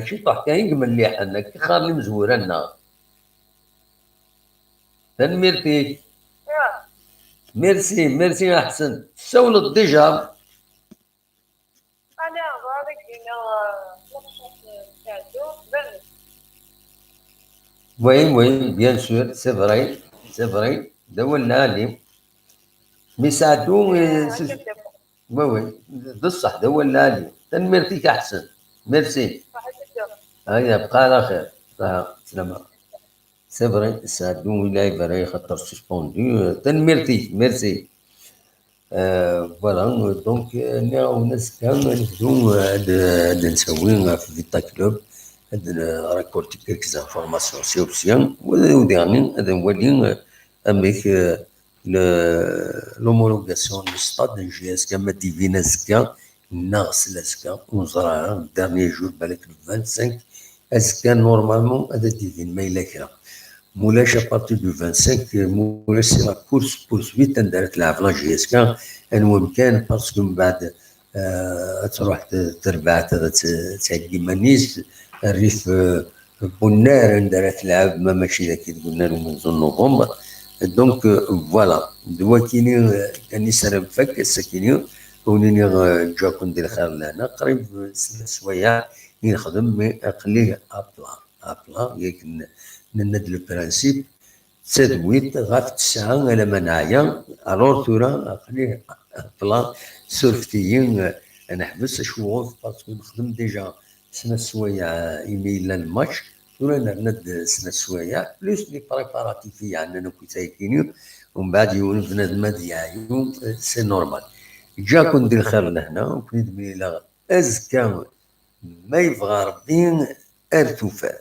شي طاح كاين مليح انك خار لي مزوره لنا تنميرتي ميرسي احسن سولت ديجا انا بارك دينا تاعو بن وي بيان سور سي فري دولنا لي ميساعدو وي بصح دولنا لي تنميرتيك احسن ميرسي هيا بقى على خير سلامة. سي فري ساعدو ولاي فري خاطر سسبوندو تنميرتي ميرسي. فوالا دونك انا ناس كان نبدو هاد نسوي في فيتا كلوب هاد راكورتي كيلك زانفورماسيون سيوبسيان وديرني هذا نولي اميك لومولوغاسيون دو ستاد جي اس كا ما ديفينا زكا ناقص لازكا ونزرعها دارني جور بالك 25 ازكا نورمالمون هذا ديفين ما الا كرا مولاش ابارتي دو 25 مولاش سي لا كورس بورسويت دارت لها في لا جي اس كا المهم كان باسكو من بعد تروح تربع تعدي مانيس الريف بنار دارت تلعب ما ماشي ذاك قلنا له منذ نوفمبر. دونك فوالا دوا كان يسرب فك الساكنين ونيني جاكم ندير خير لهنا قريب 6 سوايع يخدم مي اقليه ابلا ياك نند لو برانسيب تدويت غاف 9 على ما نعيا الور تورا اقليه ابلا سورفتيين نحبس شغل باسكو نخدم ديجا 6 سوايع ايميل الماتش ولا نرند 6 سوايع بلوس لي بريباراتيفي عندنا كي سايكينيو ومن بعد يولف بنادم ديالو سي نورمال. جاكم ندير خير لهنا وكنت بلي لا ازكى ما يبغى ربي ارتفاع.